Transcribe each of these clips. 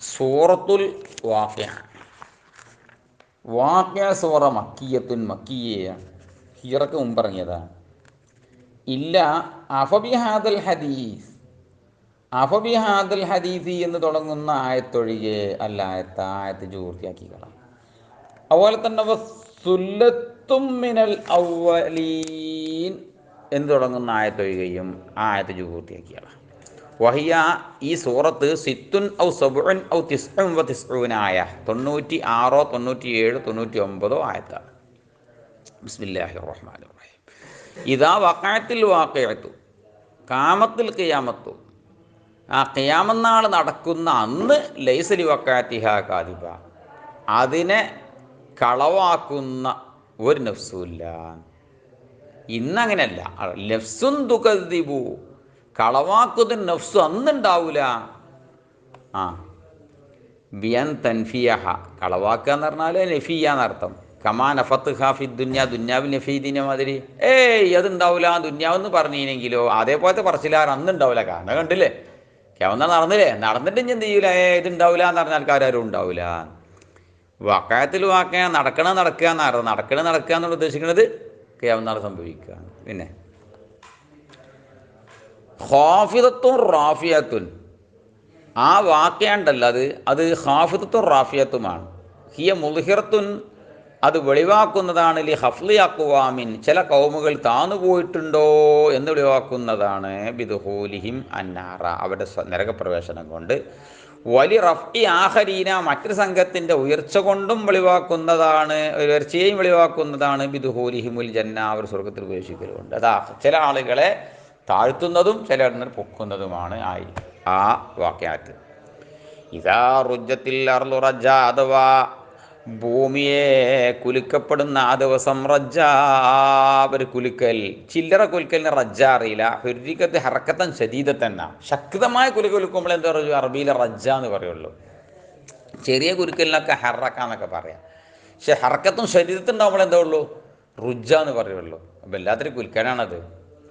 സൂറത്തുൽ വാഖിഅ. വാഖിഅ സൂറ മക്കിയത്തുൻ, മക്കിയയാണ്, ഹിജറക്ക് മുമ്പിറങ്ങിയതാണ്. ഇല്ല അഫബിഹാദൽ ഹദീസ്, അഫബിഹാദൽ ഹദീസി എന്ന് തുടങ്ങുന്ന ആയത്തൊഴികെ അല്ല ആയത്ത് പൂർത്തിയാക്കിക്കളാം. അതുപോലെ തന്നെ സുല്ലത്തും മിനൽ അവ്വലീൻ എന്ന് തുടങ്ങുന്ന ആയത്തൊഴികയും ആ ആയത്ത് പൂർത്തിയാക്കിക്കളാം. വഹിയ, ഈ സൂറത്ത് സിത്തുൻ ഔ സബുൻ ഔ തിസ്ഉൻ വ തിസ്ഊനായ 96, 97, 99 ആയത്താണ്. ബിസ്മില്ലാഹിർ റഹ്മാനിർ റഹീം. ഇദാ വഖഅത്തിൽ വാഖിഅത്തു, ഖാമത്തുൽ ഖിയാമത്തു, ആ ഖിയാമത്ത് നടക്കുന്ന അന്ന് ലൈസ ലി വഖഅത്തിഹാ കാദിബ, അതിനെ കളവാക്കുന്ന ഒരു നഫ്സുമില്ല. ഇന്നങ്ങനെയല്ല. നഫ്സുൻ തുകദ്ദിബു, കളവാക്കുന്ന നഫ്സ് അന്നുണ്ടാവില്ല. ബിയൻ തൻഫിയഹ, കളവാക്കുക എന്ന് പറഞ്ഞാൽ നഫിയ എന്നർത്ഥം. കമാ നഫത്ത് ഹാഫി ദുന്യ, ദുന്യാവിൽ നഫീദിനെ മാതിരി അതുണ്ടാവില്ല ദുന്യാവെന്ന് പറഞ്ഞില്ലെങ്കിലോ അതേപോലത്തെ പറച്ചിലാർ അന്നുണ്ടാവില്ല. കാരണം കണ്ടില്ലേ, കേവന്നാ നടന്നില്ലേ, നടന്നിട്ട് ഇനി എന്ത് ചെയ്യൂല, ഇതുണ്ടാവില്ല എന്ന് പറഞ്ഞ ആൾക്കാരും ഉണ്ടാവില്ല. വാക്കയത്തിൽ വാക്കയ നടക്കുക എന്നുള്ള ഉദ്ദേശിക്കുന്നത് കേവന്നാൾ സംഭവിക്കുക. പിന്നെ ഖാഫിദത്തുൻ റാഫിയത്തുൻ, ആ വാക്യണ്ടല്ല അത് ഖാഫിദത്തുൻ റാഫിയത്തുമാണ്. ഹിയ മുദ്ഹിറത്തുൻ, അത് വെളിവാക്കുന്നതാണ്. ലി ഹഫ്ലി അഖ്വാമിൻ, ചില കൗമുകൾ താന്നുപോയിട്ടുണ്ടോ എന്ന് വെളിവാക്കുന്നതാണ്. ബിദുഹൂലിഹിം അന്നാറ, അവരുടെ നരകപ്രവേശനം കൊണ്ട്. വലി റഫ്ഇ ആഖരീന, മറ്റൊരു സംഘത്തിൻ്റെ ഉയർച്ച കൊണ്ടും വെളിവാക്കുന്നതാണ്, ഉയർച്ചയെയും വെളിവാക്കുന്നതാണ്. ബിദുഹൂലിഹിമുൽ ജന്ന, അവർ സ്വർഗത്തിൽ പ്രവേശിക്കലുണ്ട്. അതാ ചില ആളുകളെ താഴ്ത്തുന്നതും ചില എണ്ണം പൊക്കുന്നതുമാണ് ആ വാക്യാറ്റ്. ഇദാ റുജ്ജത്തിൽ അർളു റജ്ജ, അഥവാ ഭൂമിയെ കുലുക്കപ്പെടുന്ന ആ ദിവസം. റജ്ജ, ഒരു കുലുക്കൽ, ചില്ലറ കുലുക്കലിന് റജ്ജ അറിയില്ല. ഹുർരിക്കത്ത് ഹറക്കത്തൻ ശദീദത്തന്ന, ശക്തമായ കുലുക്കുമ്പോൾ എന്താ പറയുക, അറബിയിലെ റജ്ജ എന്ന് പറയുള്ളൂ. ചെറിയ കുലുക്കലിനൊക്കെ ഹറക്കാന്നൊക്കെ പറയാം. പക്ഷെ ഹറക്കത്തും ശരീരത്തുണ്ടാകുമ്പോൾ എന്താ ഉള്ളൂ, റുജ്ജ എന്ന് പറയുള്ളൂ. അപ്പം എല്ലാത്തിനും കുലുക്കനാണത്.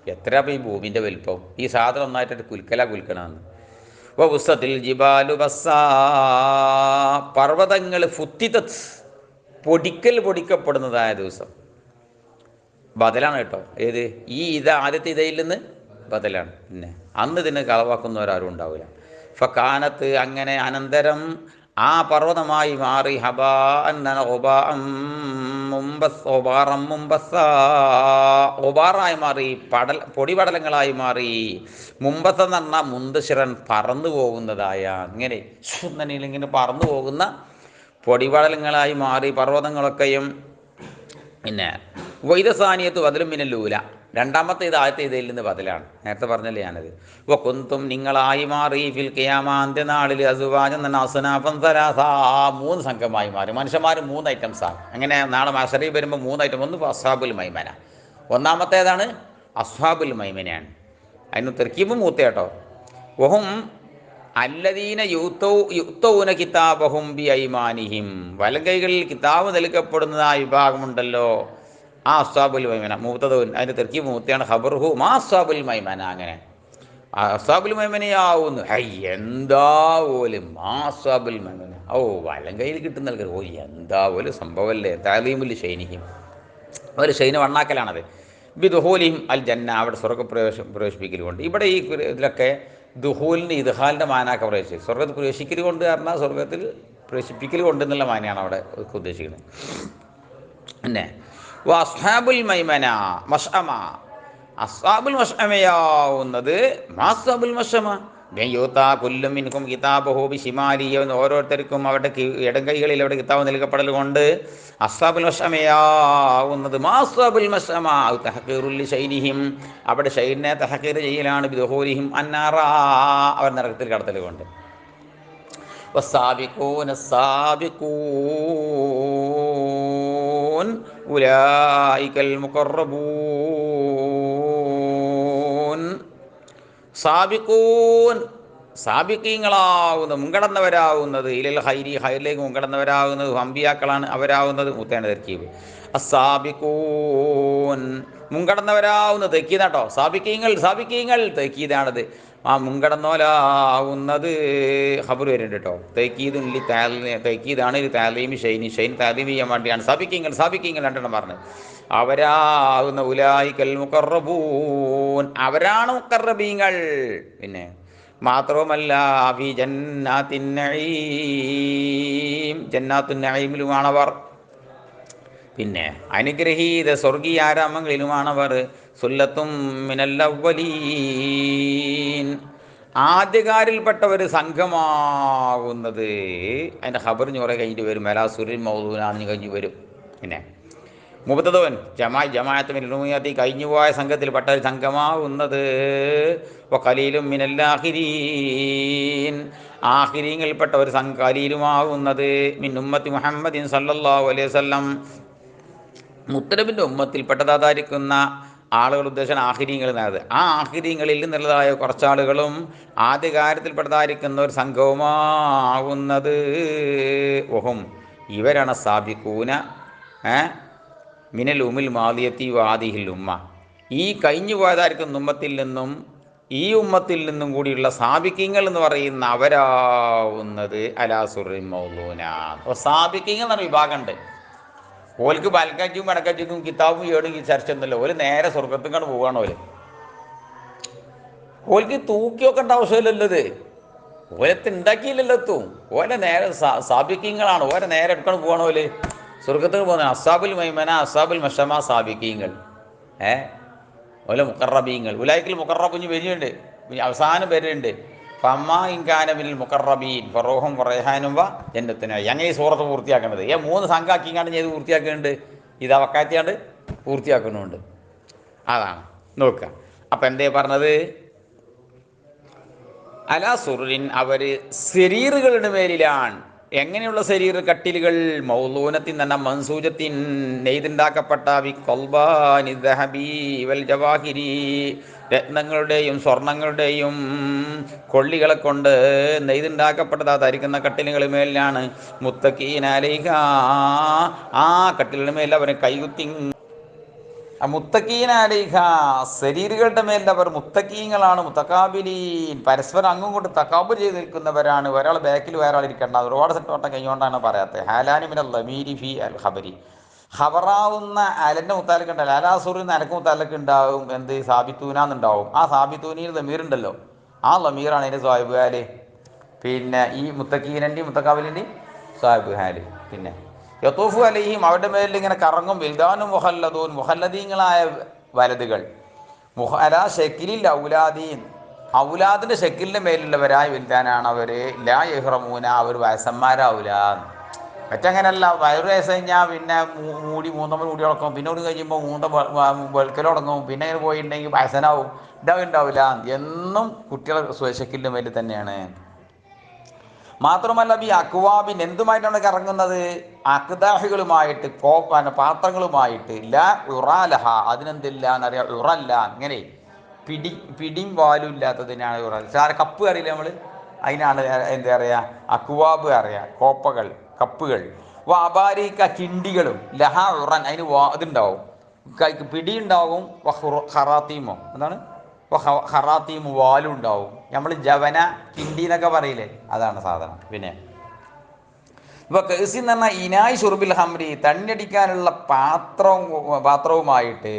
എത്ര അപ്പം ഈ ഭൂമിൻ്റെ വലിപ്പം, ഈ സാധനം ഒന്നായിട്ടൊരു കുലുക്കലാന്ന്. വസ്സത്തിൽ ജിബാലു ബസ്സാ, പർവ്വതങ്ങൾ ഫുത്തിതത്, പൊടിക്കപ്പെടുന്നതായ ദിവസം. ബദലാണ് കേട്ടോ. ഏത് ആദ്യത്തെ ഇതയിൽ നിന്ന് ബദലാണ്. പിന്നെ അന്ന് ഇതിനെ കളവാക്കുന്നവരാരും ഉണ്ടാവില്ല. ഫകാനത്ത്, അങ്ങനെ അനന്തരം ആ പർവ്വതമായി മാറി. ഒബാറായി മാറി, പൊടിപടലങ്ങളായി മാറി. മുമ്പത്ത് എന്ന് പറഞ്ഞാൽ മുന്തശിറൻ, പറന്നു പോകുന്നതായ, ഇങ്ങനെ ഇങ്ങനെ പറന്നു പോകുന്ന പൊടിപടലങ്ങളായി മാറി പർവ്വതങ്ങളൊക്കെയും. പിന്നെ വൈദസാനിയത്ത് ബദലും മിനല്ലൂല, രണ്ടാമത്തെ ആദ്യത്തെ ഇതിൽ നിന്ന് ബദലാണ്. നേരത്തെ പറഞ്ഞല്ലേ ഞാനത്. വകുന്തും, നിങ്ങളായി മാറി. ഫിൽ ഖിയാമ, അന്ത്യനാളിൽ. അസുവാജൻ തന്നെ അസ്നാഫൻ സലാസ, 3 സംഘമായി മാറി. മനുഷ്യന്മാർ 3 ഐറ്റംസാണ്. അങ്ങനെ നാളെ മഹ്ശറിൽ വരുമ്പോൾ 3 ഐറ്റം. ഒന്ന് അസ്ഹാബുൽ മൈമന, ഒന്നാമത്തേതാണ് അസ്ഹാബുൽ മൈമനയാണ്. അതിന് തെർക്കീബ് മൂത്ത കേട്ടോ. വഹും അല്ലദീന യുത്തൗന കിതാബഹും ബി ഐമാനിഹിം, വലങ്കൈകളിൽ കിതാബ് നൽകപ്പെടുന്ന ആ വിഭാഗമുണ്ടല്ലോ, ആ അസ്ഹാബുൽ മൈമന. മൂത്തതവൻ, അതിൻ്റെ തെർക്കീബ് മൂത്തയാണ്. ഖബറുഹു മാ അസ്ഹാബുൽ മൈമന. അങ്ങനെ അസ്ഹാബുൽ മൈമനയാവുന്നു. എന്താ പോലും മാ അസ്ഹാബുൽ മൈമന, വലങ്കയിൽ കിട്ടുന്ന ആൾക്കാർ, എന്താ പോലും സംഭവമല്ലേ. തഅലീമുൽ ഷൈനിഹിം, ഒരു ഷൈന് വണ്ണാക്കലാണത്. ബിദുഹൂലിഹിം അൽ ജന്ന, അവിടെ പ്രവേശിപ്പിക്കലുകൊണ്ട്. ഇവിടെ ഈ ഇതിലൊക്കെ ദുഹൂലിന് ഇദ്ഹാലിൻ്റെ മാനാക്ക പ്രവേശിച്ചു. സ്വർഗത്തിൽ പ്രവേശിക്കൽ കൊണ്ട് പറഞ്ഞാൽ സ്വർഗത്തിൽ പ്രവേശിപ്പിക്കൽ കൊണ്ട് എന്നുള്ള മാനയാണ് അവിടെ ഉദ്ദേശിക്കുന്നത്. പിന്നെ അസ്ഹാബുൽ മൈമന മഷ്അമ, അസ്ഹാബുൽ മഷ്അമയാവുന്നത് മാസ്ഹാബുൽ മഷ്അമ കൊല്ലുമിൻകും കിതാബഹു ബിശിമാലി, ഓരോരുത്തർക്കും അവരുടെ ഇടം കൈകളിൽ അവിടെ കിതാബ് നൽകപ്പെടൽ കൊണ്ട് അസ്ഹാബുൽ മഷ്അമയാവുന്നത്. മാസ്ഹാബുൽ മഷ്അമ തഹഖീറുൽ ഷൈനിഹിം, അവിടെ ഷൈനെ തഹഖീർ ചെയ്യലാണ്. ബിദുഹൂലിഹിം അന്നാറ, അവർ നരകത്തിൽ കടത്തൽ കൊണ്ട്. വസ്സാബിഖൂന സാബിഖൂൻ ഉലൈകൽ മുഖറബൂൻ. സാബിഖൂൻ, സാബിഖീങ്ങളാവുന്ന, മുൻകടന്നവരാവുന്നത്. ഇലൽ ഹൈരി, ഹൈറിലേക്ക് മുൻകടന്നവരാകുന്നത് അമ്പിയാക്കളാണ് അവരാവുന്നത്. മുത്തേണ്ട തർക്കീബ്. അസ്സാബിഖൂൻ മുൻകടന്നവരാവുന്ന തെക്കീതാട്ടോ. സാബിക്കീങ്ങൾ തെക്കീതാണത്. ആ മുൻകടന്നവരാവുന്നത് ഖബർ വരുന്നുണ്ട് കേട്ടോ. തെക്കീതാണ് ഇത് താലീമി ഷെയ്ൻ താലീമി ചെയ്യാൻ വേണ്ടിയാണ് സാബിക്കീങ്ങൾ രണ്ടെണ്ണം പറഞ്ഞത്. അവരാകുന്ന ഉലായിക്കൽ മുഖറബൂൻ, അവരാണ് മുഖറബീങ്ങൾ. പിന്നെ മാത്രവുമല്ല ഫീ ജന്നാത്തിൻ നഈം, ജന്നാത്തുൻ നഈമിലുമാണവർ. പിന്നെ അനുഗ്രഹീത സ്വർഗീയ ആരാമങ്ങളിലുമാണവർ. സുല്ലത്തും മിനൽ അവ്വലീൻ, ആദ്യകാരിൽപ്പെട്ട ഒരു സംഘമാകുന്നത്. അതിൻ്റെ ഖബർ ഞോറെ കഴിഞ്ഞിട്ട് വരും. മലാസുരിൻ മൗദൂനാന്ന് കഴിഞ്ഞ് വരും. പിന്നെ മുബത്തദോൻ ജമാഅത്ത് മിനൽ കഴിഞ്ഞുപോയ സംഘത്തിൽപ്പെട്ട ഒരു സംഘമാകുന്നത്. വഖലീലും മിനൽ ആഖിരീൻ, ആഖിരീങ്ങളിൽപ്പെട്ട ഒരു ഖലീലുമാകുന്നത്. മിൻ ഉമ്മത്തി മുഹമ്മദിൻ സല്ലല്ലാഹു അലൈഹി വസല്ലം, മുത്തനബിൻ്റെ ഉമ്മത്തിൽപ്പെട്ടതായിരിക്കുന്ന ആളുകൾ ഉദ്ദേശം ആഖിരീങ്ങൾ എന്നത്. ആ ആഖിരീങ്ങളിൽ നിന്നുള്ളതായ കുറച്ചാളുകളും ആദ്യകാര്യത്തിൽപ്പെട്ടതായിരിക്കുന്ന ഒരു സംഘവുമാകുന്നത്. വഹും, ഇവരാണ് സാബിഖൂന മിനൽ ഉമിൽ മാദിയത്തി വാദിഹിൽ ഉമ്മ, ഈ കഴിഞ്ഞു പോയതായിരിക്കുന്ന ഉമ്മത്തിൽ നിന്നും ഈ ഉമ്മത്തിൽ നിന്നും കൂടിയുള്ള സാബിക്കീങ്ങൾ എന്ന് പറയുന്ന അവരാവുന്നത് അലാസുറിൻ മൗലൂന. അപ്പോൾ സാബിക്കീങ്ങൾ എന്നൊരു വിഭാഗമുണ്ട്. ഓൽക്ക് ബൽക്കറ്റും വടക്കറ്റും കിതാബും ഏടും ഈ ചർച്ച ഒന്നുമല്ല. ഓല് നേരെ സ്വർഗത്തേക്കാണ് പോവുകയാണ്. ഓൽക്ക് തൂക്കി വെക്കേണ്ട ആവശ്യമില്ലല്ലത്. ഓലത്ത് ഉണ്ടാക്കിയില്ലല്ലോ എത്തും. ഓലെ നേരെ സാബിക്കീങ്ങളാണ്. ഓലെ നേരെ എടുക്കണം പോവാണ്. ഓല് സ്വർഗത്തേക്ക് പോകുന്നത്. അസാബുൽ മൈമന അസാബുൽ മഷമ സാബിക്കീങ്ങൾ. ഓലെ മുഖറബീങ്ങൾ. ഉലായിക്കൽ മുഖറബിന് വരിയുണ്ട്. അവസാനം പേരുണ്ട്. ഫമ്മാ ഇൻകാനബിൽ മുഖറബീൻ ഫറോഹും റൈഹാനും വ ജന്നത്തിനായി. അങ്ങനെ ഈ സൂറത്ത് പൂർത്തിയാക്കേണ്ടത്. 3 സംഘാക്കിങ്ങാണ്ട് ചെയ്ത് പൂർത്തിയാക്കുന്നുണ്ട്. ഇത് അവക്കാത്തിയാണ്ട് പൂർത്തിയാക്കുന്നുണ്ട്. അതാണ് നോക്കുക. അപ്പം എന്തേ പറഞ്ഞത്? അലാ സുറിൻ, അവർ ശരീറുകളുടെ മേലിലാണ്. എങ്ങനെയുള്ള ശരീർ? കട്ടിലുകൾ. മൗലൂനത്തിൻ തന്നെ മൻസൂജത്തിൻ, നെയ്തുണ്ടാക്കപ്പെട്ട. വി കൊൽബാനി ദഹബി വൽ ജവാഹിരി, രത്നങ്ങളുടെയും സ്വർണങ്ങളുടെയും കൊള്ളികളെ കൊണ്ട് നെയ്തുണ്ടാക്കപ്പെട്ടതായിരിക്കുന്ന കട്ടിലുകളുടെ മേലിലാണ്. മുത്തഖീന അലൈഹ, ആ കട്ടിലുകളുടെ മേൽ അവരെ കൈകുത്തി. മുത്തഖീന അലൈഹ, ശരീരങ്ങളുടെ മേൽ അവർ മുത്തഖീങ്ങളാണ്. മുത്തക്കാബിലീൻ, പരസ്പരം അങ്ങും കൊണ്ട് തക്കാബുൽ ചെയ്ത് നിൽക്കുന്നവരാണ്. ഒരാൾ ബാക്കിൽ വേറെ ഇരിക്കേണ്ട. ഒരുപാട് സെറ്റോട്ടം കഴിഞ്ഞുകൊണ്ടാണ് പറയാത്തത്. ഹാലാനി മിനൽ ലമീരി ഫി അൽ ഖബരി, ഖബറാവുന്ന അലൻ്റെ മുത്താലക്കുണ്ടല്ലോ. അലാസുറിന് അലക്ക് മുത്താലക്ക് ഉണ്ടാവും. എന്ത്? സാബിത്തൂനാന്നുണ്ടാവും. ആ സാബിത്തൂനിയിൽ ലമീറുണ്ടല്ലോ, ആ ലമീറാണ് അതിൻ്റെ സ്വാഹിബ് ഹാല്. പിന്നെ ഈ മുത്തഖീനൻ്റെയും മുത്തക്കാബിലിൻ്റെയും സ്വാഹിബ് ഹാല്. പിന്നെ യത്തൂഫു അലൈഹിം, അവരുടെ മേലിൽ ഇങ്ങനെ കറങ്ങും. വിൽദാനും മുഹല്ലദൂൻ, മുഹല്ലദീങ്ങളായ വലതുകൾ. അലാ ഷെക്കിലിൽ ഔലാദീൻ, ഔലാദിൻ്റെ ഷെക്കിലിൻ്റെ മേലുള്ളവരായ വിൽദാനാണ് അവർ. ലാ യഹ്റമൂന, അവർ വയസ്സന്മാരാവൂല. മറ്റങ്ങനല്ല. വയറ് വയസ്സ് കഴിഞ്ഞാൽ പിന്നെ മൂന്നമ്മ മൂടി ഉടക്കും. പിന്നെ ഒരു കഴിയുമ്പോൾ വെളുക്കലുടങ്ങും. പിന്നെ ഇങ്ങനെ പോയിട്ടുണ്ടെങ്കിൽ വയസ്സനാവും. ഉണ്ടാവില്ല. എന്നും കുട്ടികൾ ഷെക്കിലിൻ്റെ മേലിൽ തന്നെയാണ്. മാത്രമല്ല ഈ അക്വാബിൻ, എന്തുമായിട്ടാണ് കറങ്ങുന്നത്? അക്ദാഹുകളുമായിട്ട്, പാത്രങ്ങളുമായിട്ട്. ലാ ഉറാലഹ, അതിനെന്തില്ല എന്നറിയാം? ഉറല്ല. ഇങ്ങനെ പിടിയും വാലും ഇല്ലാത്തതിനാണ് ഉറ. കപ്പ് അറിയില്ല നമ്മൾ, അതിനാണ് എന്താ പറയുക? അക്വാബ് അറിയാം. കോപ്പകൾ, കപ്പുകൾ. അബാരിക്ക, കിണ്ടികളും. ലഹ ഉറൻ, അതിന് ഇതുണ്ടാവും, പിടിയുണ്ടാവും. ഖറാത്തീമോ, എന്താണ്? ഖറാത്തീമ്, വാലും ഉണ്ടാവും. നമ്മൾ ജവന, കിണ്ടി എന്നൊക്കെ പറയില്ലേ, അതാണ് സാധനം. പിന്നെ ഇപ്പോൾ കേസി എന്ന് പറഞ്ഞാൽ ഇനായി ഷുർബിൽ ഹംരി, തണ്ണടിക്കാനുള്ള പാത്രവുമായിട്ട്.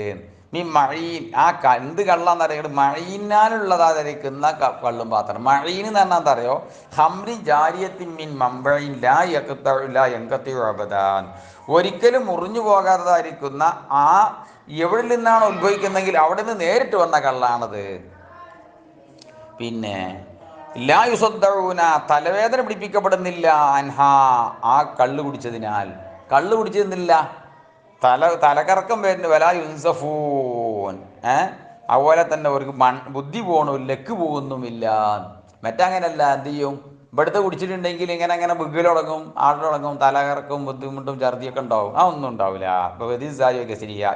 മീ മഴീൻ, ആ എന്ത് കള്ളാന്ന് അറിയാം? മഴീനാലുള്ളതായിരിക്കുന്ന കള്ളും പാത്രം. മഴീൻ എന്ന് പറഞ്ഞാൽ എന്താ അറിയോ? ഹംരി ജാരിയത്തിൻ മിൻ മമ്പഴീൻ ലാ യഖ്തഉ അബദാൻ, ഒരിക്കലും മുറിഞ്ഞു പോകാത്തതായിരിക്കുന്ന, ആ എവിടെ നിന്നാണ് ഉത്ഭവിക്കുന്നെങ്കിൽ അവിടെ നിന്ന് നേരിട്ട് വന്ന കള്ളാണത്. പിന്നെ ലാ യുസദ്ദഊന, തലവേദന പിടിപ്പിക്കപ്പെടുന്നില്ല. അൻഹ, ആ കള്ള് കുടിച്ചതിനാൽ. കള്ള് കുടിച്ചതില്ല, തലകറക്കം വരുന്നു. വലാ യുൻസഫൂൻ, അതുപോലെ തന്നെ അവർക്ക് ബുദ്ധി പോകണമില്ല, ലക്ക് പോകുന്നുമില്ല. മറ്റങ്ങനല്ല. എന്ത് ചെയ്യും? ഇവിടുത്തെ കുടിച്ചിട്ടുണ്ടെങ്കിൽ ഇങ്ങനെ ബുഗ്ഗിലുടങ്ങും, ആടിലുടങ്ങും, തലകറക്കും, ബുദ്ധിമുട്ടും ഛർദിയൊക്കെ ഉണ്ടാവും. ആ ഒന്നും ഉണ്ടാവില്ല. അപ്പോൾ വ്യതിസാരിയൊക്കെ ശരിയാ.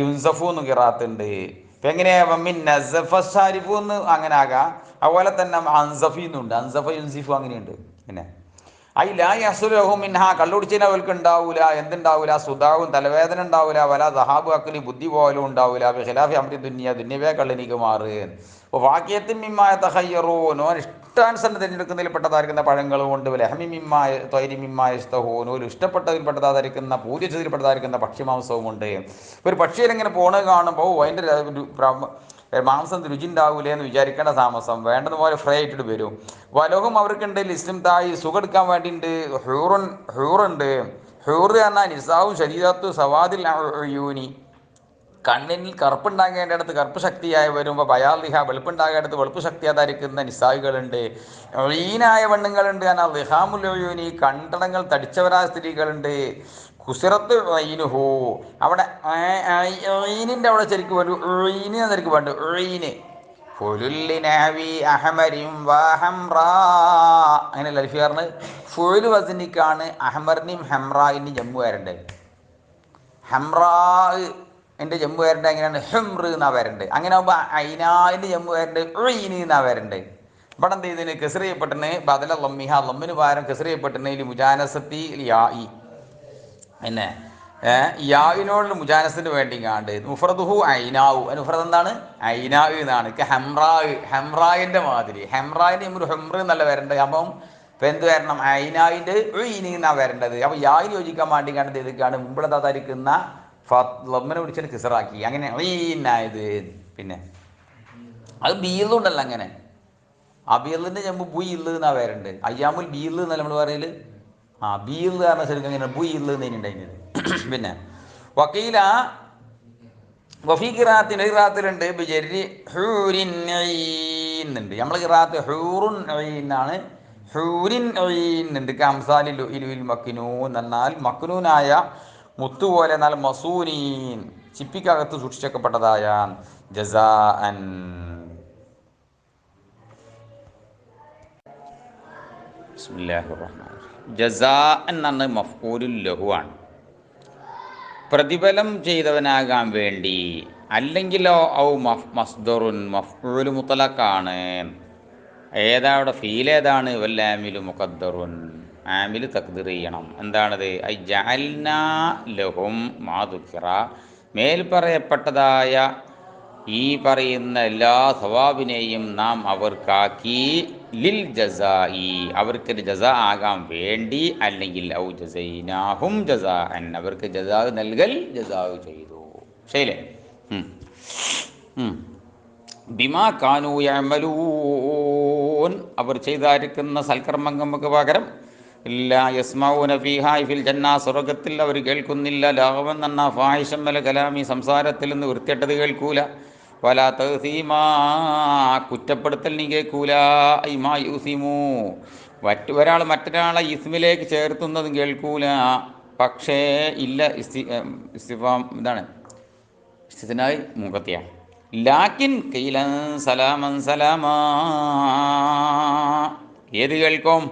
യുൻസഫൂന്നും കിറാത്തുണ്ട്. ഇപ്പം എങ്ങനെയാ? മിൻ നസഫ ഷാരിഫു എന്ന് അങ്ങനെ ആകാം. അതുപോലെ തന്നെ അൻസഫീന്നുണ്ട്. അൻസഫ യുൻസിഫു അങ്ങനെയുണ്ട്. പിന്നെ ഐ ലാ യസുലഹു മിൻഹ, കള്ളുടിച്ചിന് അവർക്ക് ഉണ്ടാവൂല, എന്തുണ്ടാവൂല, സുതാവും തലവേദന ഉണ്ടാവൂല, വല ദഹാബു അക്കലി, ബുദ്ധി പോലും ഉണ്ടാവൂല, ഖിലാഫി അമ്രി ദുന്യവേ കള്ളിനിക്ക് മാറ്. അപ്പോൾ വാക്യത്തിൻ മിമ്മായ തഹയ്യറൂൻ, ഓൻ ഇഷ്ടാനുസരണം തിരഞ്ഞെടുക്കുന്നതിൽ പെട്ടതായിരിക്കുന്ന പഴങ്ങളും ഉണ്ട്, ലഹമി മിമ്മായ തൊയരി മിമ്മായ ഇഷ്ടഹൂൻ, ഒരു ഇഷ്ടപ്പെട്ടതിൽ പെട്ടതായിരിക്കുന്ന പൂജിച്ചതിൽ പെട്ടതായിരിക്കുന്ന പക്ഷിമാംസവും ഉണ്ട്. ഒരു പക്ഷിയിലിങ്ങനെ പോണത് കാണുമ്പോൾ അതിൻ്റെ മാംസം രുചി ഉണ്ടാവൂലേ എന്ന് വിചാരിക്കേണ്ട താമസം, വേണ്ടതുപോലെ ഫ്രൈ ആയിട്ടിട്ട് വരും. വലോഹം അവർക്കുണ്ട് ലിസ്ലിം തായി, സുഖെടുക്കാൻ വേണ്ടിയിട്ട് ഹൂറുണ്ട്. ഹൂറ് പറഞ്ഞാൽ നിസാവും ശരീരത്തു സവാദിൽ യൂനി, കണ്ണിൽ കറുപ്പുണ്ടാകേണ്ടടുത്ത് കറുപ്പ് ശക്തിയായി വരുമ്പോൾ ബയാലിഹ, വെളുപ്പുണ്ടാകേണ്ടത് വെളുപ്പ് ശക്തി ധരിക്കുന്ന നിസായികളുണ്ട്. ഈനായ പെണ്ണുങ്ങളുണ്ട്. എന്നാൽ ലിഹാമുലൂനി, കണ്ടടങ്ങൾ തടിച്ചവരായ സ്ത്രീകളുണ്ട്. കുസിറത്ത് ഈനുഹു, അവിടെ ഈനിൻ്റെ അവിടെ ശരിക്കും ഒരു ഈന് ശരിക്കും വേണ്ട ഈന് ഫുലുല്ലിനാവി അഹമരിം വഹംറാ, അങ്ങനെയല്ല അൽഫിയാറിന് ഫുലു വസനിക്കാണ് അഹമറിനെയും ഹെംറായിനെയും ജമ്മു വരണ്ടേ. ഹംറാ എൻ്റെ ജമ്മു വരേണ്ടത് എങ്ങനെയാണ്, ഹെംറ് എന്നാ വരണ്ട്. അങ്ങനെ ആകുമ്പോൾ അയിനാൻ്റെ ജമ്മു വരണ്ട് ഉഴീന് എന്നാ വരണ്ട്. ഇവിടെ എന്ത് ചെയ്തതിന് കെസർ ചെയ്യപ്പെട്ടിന് ബദല ലമ്മിഹ, ലമ്മിന് പകരം കെസർ ചെയ്യപ്പെട്ടിന് മുജാനസത്തി യായി, പിന്നെ യാവിനോടുള്ള മുജാനസിന് വേണ്ടിങ്ങാണ്ട് മുഫ്രദുഹു ഐനാവു, മുഫ്രദ് എന്താണ്, ഐനാവ് എന്നാണ്. ഹെംറായിൻ്റെ മാതിരി, ഹെംറായിൻ്റെ ഒരു ഹെംറ് എന്നല്ല വരേണ്ടത്. അപ്പം ഇപ്പം എന്ത് വരണം, ഐനാവിൻ്റെ ഉഴീന് എന്നാ വരേണ്ടത്. അപ്പോൾ യാവിന് യോജിക്കാൻ വേണ്ടി കണ്ടത് ഇതൊക്കെയാണ് മുമ്പിളതാ ധരിക്കുന്ന ലമ്മിനെ പിടിച്ചിട്ട് കിസറാക്കി, അങ്ങനെ ഈനായത്. പിന്നെ അത് ബീലുണ്ടല്ലോ, അങ്ങനെ അബിയലിൻ്റെ ചെമ്പ് ബുയില് എന്നാ വരണ്ട്. അയ്യാമുൽ ബീല് എന്നല്ല നമ്മൾ പറയല്. ബീല് കാരണം ശരിക്കും അങ്ങനെ ബുയില് എന്നിട്ടുണ്ടായിരുന്നത്. പിന്നെ വക്കീല വഫീ ഖിറാഅത്തിന് ഖിറാഅത്തിലുണ്ട് ബിജരി ഹൂരിൻ ഈന്നുണ്ട്. നമ്മൾ ഖിറാഅത്ത് ഹൂറുൻ ഈന്നാണ്, ഹൂരിൻ ഈന്നുണ്ട്. കംസാലിൽ ഇലുവിൽ മക്നൂൻ എന്നാൽ മക്നൂനായ മുത്തുപോലെ, എന്നാൽ മസൂനീൻ ചിപ്പിക്കകത്ത് സൂക്ഷിച്ചപ്പെട്ടതായ ജസാഅൻ. ബിസ്മില്ലാഹിർ റഹ്മാനിർ റഹീം. ജസാഅൻ എന്ന മഫ്ഊലുൽ ലഹു ആണ്, പ്രതിഫലം ചെയ്തവനാകാൻ വേണ്ടി. അല്ലെങ്കിലോ ഔ മസ്ദറുൻ, മഫ്ഊൽ മുത്തലഖാണ്. ഏതാ അവിടെ ഫീൽ ഏതാണ്, വല്ലാമിലു മുഖദ്ദറുൻ, ആമിൽ തഖ്ദീർ ചെയ്യണം. എന്താണത്, ഐ ജഅൽനാ ലഹും മാ ദുക്കിറ, മേൽ പറയപ്പെട്ടതായ ഈ പറയുന്ന എല്ലാ സവാബിനെയും നാം അവർക്കാക്കി, ലിൽ ജസാഇ, അവർക്കൊരു ജസാ ആകാൻ വേണ്ടി. അല്ലെങ്കിൽ ഔ ജസൈനാഹും ജസാഅൻ, അവർക്ക് ജസാ നൽകൽ, ജസാ ചെയ്തു. ശരിയല്ലേ. ബിമാ കാനൂ യഅമലൂൻ, അവർ ചെയ്തായിരിക്കുന്ന സൽക്കർമ്മങ്ങൾക്ക് പകരം. ഇല്ലാ യസ്മഊന ഫീഹാ ഫിൽ ജന്ന, സ്വർഗ്ഗത്തിൽ അവർ കേൾക്കുന്നില്ല. ലാഗവൻ എന്ന ഫാഹിഷം വല കലാമി, സംസാരത്തിൽ നിന്ന് വൃത്തികെട്ടത് കേൾക്കൂല. വലാ തഹ്സീമാ, കുറ്റപ്പെടുത്തൽ നീ കേൾക്കൂല. ഐമാ യുസിമു, ഒരാൾ മറ്റൊരാളെ ഇസ്മിലേക്ക് ചേർത്തുന്നതും കേൾക്കൂല. പക്ഷേ ഇല്ല ഇസ്തിഫാം ഇതാണ്, ഇസ്തിനായി മുഖത്തിയ. ലാക്കിൻ കൈലൻ സലാമൻ സലാമാ, ഏത് കേൾക്കും,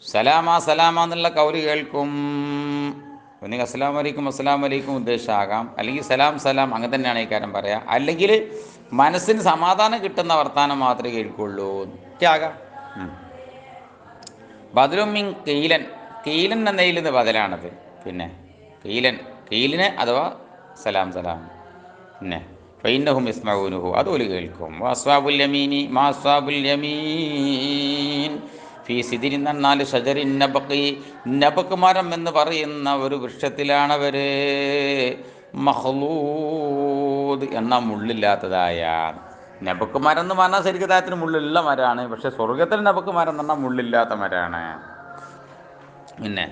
സലാമാ സലാമ എന്നുള്ള കൗല് കേൾക്കും. ഒന്നുകിൽ അസ്സലാമു അലൈക്കും അസ്സലാമു അലൈക്കും ഉദ്ദേശമാകാം, അല്ലെങ്കിൽ സലാം സലാം, അങ്ങനെ തന്നെയാണ് ഈ കാര്യം പറയാം. അല്ലെങ്കിൽ മനസ്സിന് സമാധാനം കിട്ടുന്ന വർത്താനം മാത്രമേ കേൾക്കുള്ളൂ ആകാം. ബദലുമിൻ കെയിലൻ, കെയിലൻ എന്നതിൽ നിന്ന് ബദലാണത്. പിന്നെ കെയിലിന് അഥവാ സലാം സലാം. പിന്നെ ഫൈന്നഹും യസ്മഊനഹു, അതുപോലെ കേൾക്കും. അസ്വാബുൽ യമീനി മാ അസ്വാബുൽ യമീൻ ഫീ സിദ്രിൻ എന്നാൽ ഷജറിൻ നബഖി, നബഖ് മരം എന്ന് പറയുന്ന ഒരു വൃക്ഷത്തിലാണവർ. മഖ്ലൂദ് എന്ന മുള്ളില്ലാത്തതായ. നബക്ക് മരം എന്ന് പറഞ്ഞാൽ ശരിക്കതായത്തിന് മുള്ളുള്ള മരമാണ്, പക്ഷെ സ്വർഗത്തിൽ നബക്ക് മരം എന്ന് പറഞ്ഞാൽ മുള്ളില്ലാത്ത മരമാണ്. പിന്നെ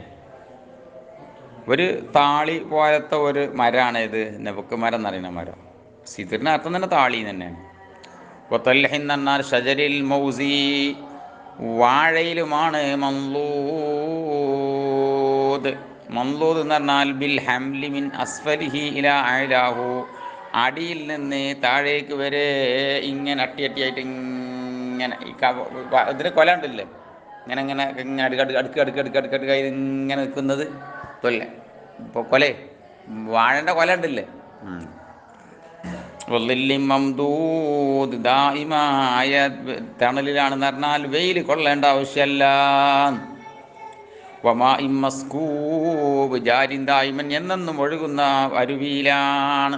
ഒരു താളി പോലത്തെ ഒരു മരമാണ് ഇത് നബക്ക് മരം എന്ന് പറയുന്ന മരം. സിദ്റിന് അർത്ഥം തന്നെ താളി തന്നെയാണ്. വതൽഹിൻ എന്നാൽ ഷജരിൽ മൗസി, വാഴയിലുമാണ്. മൻലൂദ്, മൻലൂദ് എന്ന് പറഞ്ഞാൽ ബിൽ ഹംലി മിൻ അസ്ഫലിഹി ഇലാ അലാഹു, അടിയിൽ നിന്ന് താഴേക്ക് വരെ ഇങ്ങനെ അട്ടിയായിട്ട് ഇങ്ങനെ ഇതിന് കൊല ഉണ്ടല്ലേ, ഇങ്ങനെ ഇങ്ങനെ ഇങ്ങനെ അടുക്ക് ഇങ്ങനെ നിൽക്കുന്നത് കൊല്ല. ഇപ്പോൾ കൊലേ വാഴൻ്റെ കൊല ഉണ്ടല്ലേ. മംദൂദ്, ദായിമായ തണലിലാണെന്ന് പറഞ്ഞാൽ വെയിൽ കൊള്ളേണ്ട ആവശ്യമല്ല. വമാ ഇമ്മസ്കൂബ് ജാരിന്തായ്മൻ എന്നെന്നും ഒഴുകുന്ന അരുവിയിലാണ്,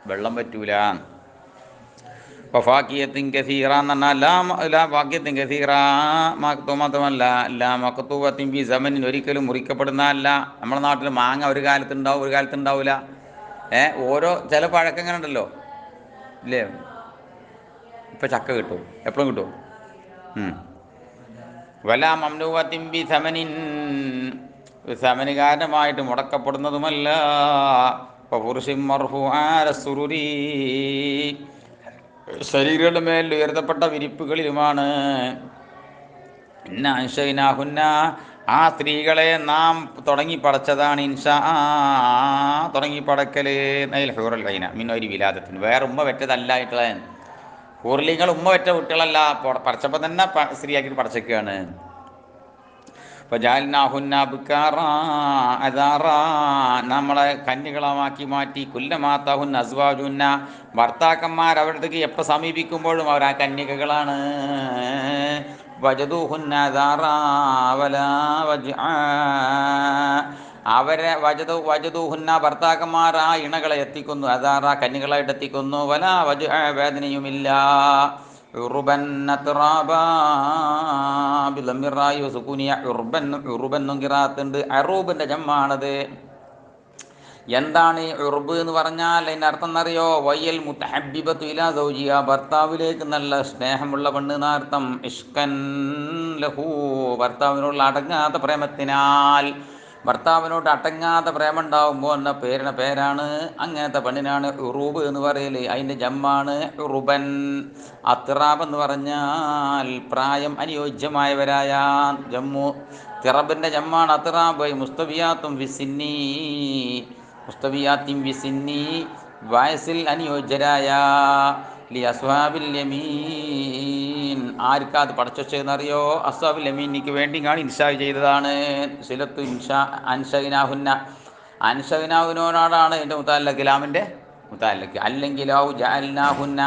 വെള്ളം പറ്റൂല. ഫാക്കിയത്തിൻ കസീറ എന്ന് പറഞ്ഞാൽ ലാ ഫാക്കിയത്തിൻ കസീറ മാത്രമല്ല ലാ മഖ്തൂവത്തിൻ ബി സമനിൻ ഒരിക്കലും മുറിക്കപ്പെടുന്ന അല്ല. നമ്മുടെ നാട്ടിൽ മാങ്ങ ഒരു കാലത്തുണ്ടാവും, ഒരു കാലത്തുണ്ടാവില്ല. ഓരോ ചില പഴക്കങ്ങനെ ഉണ്ടല്ലോ ഇല്ലേ. ഇപ്പം ചക്ക കിട്ടും, എപ്പോഴും കിട്ടും. വല മംനൂവത്തിൻ ബി സമനിൻ സമന് കാരണമായിട്ട് മുടക്കപ്പെടുന്നതുമല്ല. ഫുർഷിൻ മർഫൂആ അലസ്സുറുരി ശരീരങ്ങളുടെ മേൽ ഉയർത്തപ്പെട്ട വിരിപ്പുകളിലുമാണ്. ഇന്ന അൻഷൈനാഹുന്ന ആ സ്ത്രീകളെ നാം തുടങ്ങി പടച്ചതാണ്. ഇൻഷാ തുടങ്ങി പടക്കല് നൈൽ ഹൂറൽ ഐന മിന്നൊരു വിലാദത്തിന് വേറെ ഉമ്മ വെറ്റതല്ലായിട്ടുള്ള ഹൂർലിങ്ങൾ ഉമ്മ വെറ്റ കുട്ടികളല്ല, പടച്ചപ്പോൾ തന്നെ സ്ത്രീയാക്കി പടച്ചൊക്കെയാണ്. ഫജാൽനാഹുന്ന ബുക്കാറ അദാറ നമ്മളെ കന്യകളമാക്കി മാറ്റി. കുല്ലമാത്താഹുന്ന അസ്വാജുന്ന ഭർത്താക്കന്മാർ അവരുടെ അടുത്തേക്ക് എപ്പോൾ സമീപിക്കുമ്പോഴും അവർ ആ കന്യകകളാണ്. വജദൂഹുന്ന അദാറ വലാ വജ്ആ അവരെ വജദൂഹുന്ന ഭർത്താക്കന്മാർ ആ ഇണകളെ എത്തിക്കുന്നു, അദാറ കന്യകളായിട്ട് എത്തിക്കുന്നു. വലാ വജ്ആ വേദനയുമില്ല. ഉറുബൻ ഉറുബെന്നും കിറാത്തുണ്ട്. അറൂബിൻ്റെ ജമ്മാണത്. എന്താണ് ഈ ഉറുബ് എന്ന് പറഞ്ഞാൽ അതിൻ്റെ അർത്ഥം എന്നറിയോ? വയ്യൽ മുത്തഹബ്ബിബത്തു ഇലാ സൗജിയ ഭർത്താവിലേക്ക് നല്ല സ്നേഹമുള്ള പെണ്ണ് എന്നർത്ഥം. ഇഷ്കൻ ലഹു ഭർത്താവിനോടുള്ള അടങ്ങാത്ത പ്രേമത്തിനാൽ. ഭർത്താവിനോട് അടങ്ങാത്ത പ്രേമം ഉണ്ടാകുമ്പോൾ എന്ന പേരാണ്, അങ്ങനത്തെ പെണ്ണിനാണ് ഉറൂബ് എന്ന് പറയൽ. അതിൻ്റെ ജമ്മാണ് ഉറുബൻ. അത്റാബ് എന്ന് പറഞ്ഞാൽ പ്രായം അനുയോജ്യമായവരായ ജമ്മു. തിറബിൻ്റെ ജമ്മാണ് അത്റാബ്. മുസ്തവിയാത്തും വിസിന്നി മുസ്തവിയാത്തിൻ വിസിന്നി വയസ്സിൽ അനുയോജ്യരായ ലി അസ്വാബിൽ യമീൻ ആർക്കാത് പടച്ചെന്നറിയോ? അസ്വാബിൽ യമീനിക്ക് വേണ്ടി ഞാൻ ഇൻഷാ ചെയ്തതാണ്. സിലത്തു ഇൻഷാ അൻഷൈനാഹുന്ന അൻഷൈനാഹുനോടാണ് എൻ്റെ മുത്താലക്ക് ലാമിൻ്റെ മുത്താലക്ക്. അല്ലെങ്കിൽ ഔ ജഅൽനാഹുന്ന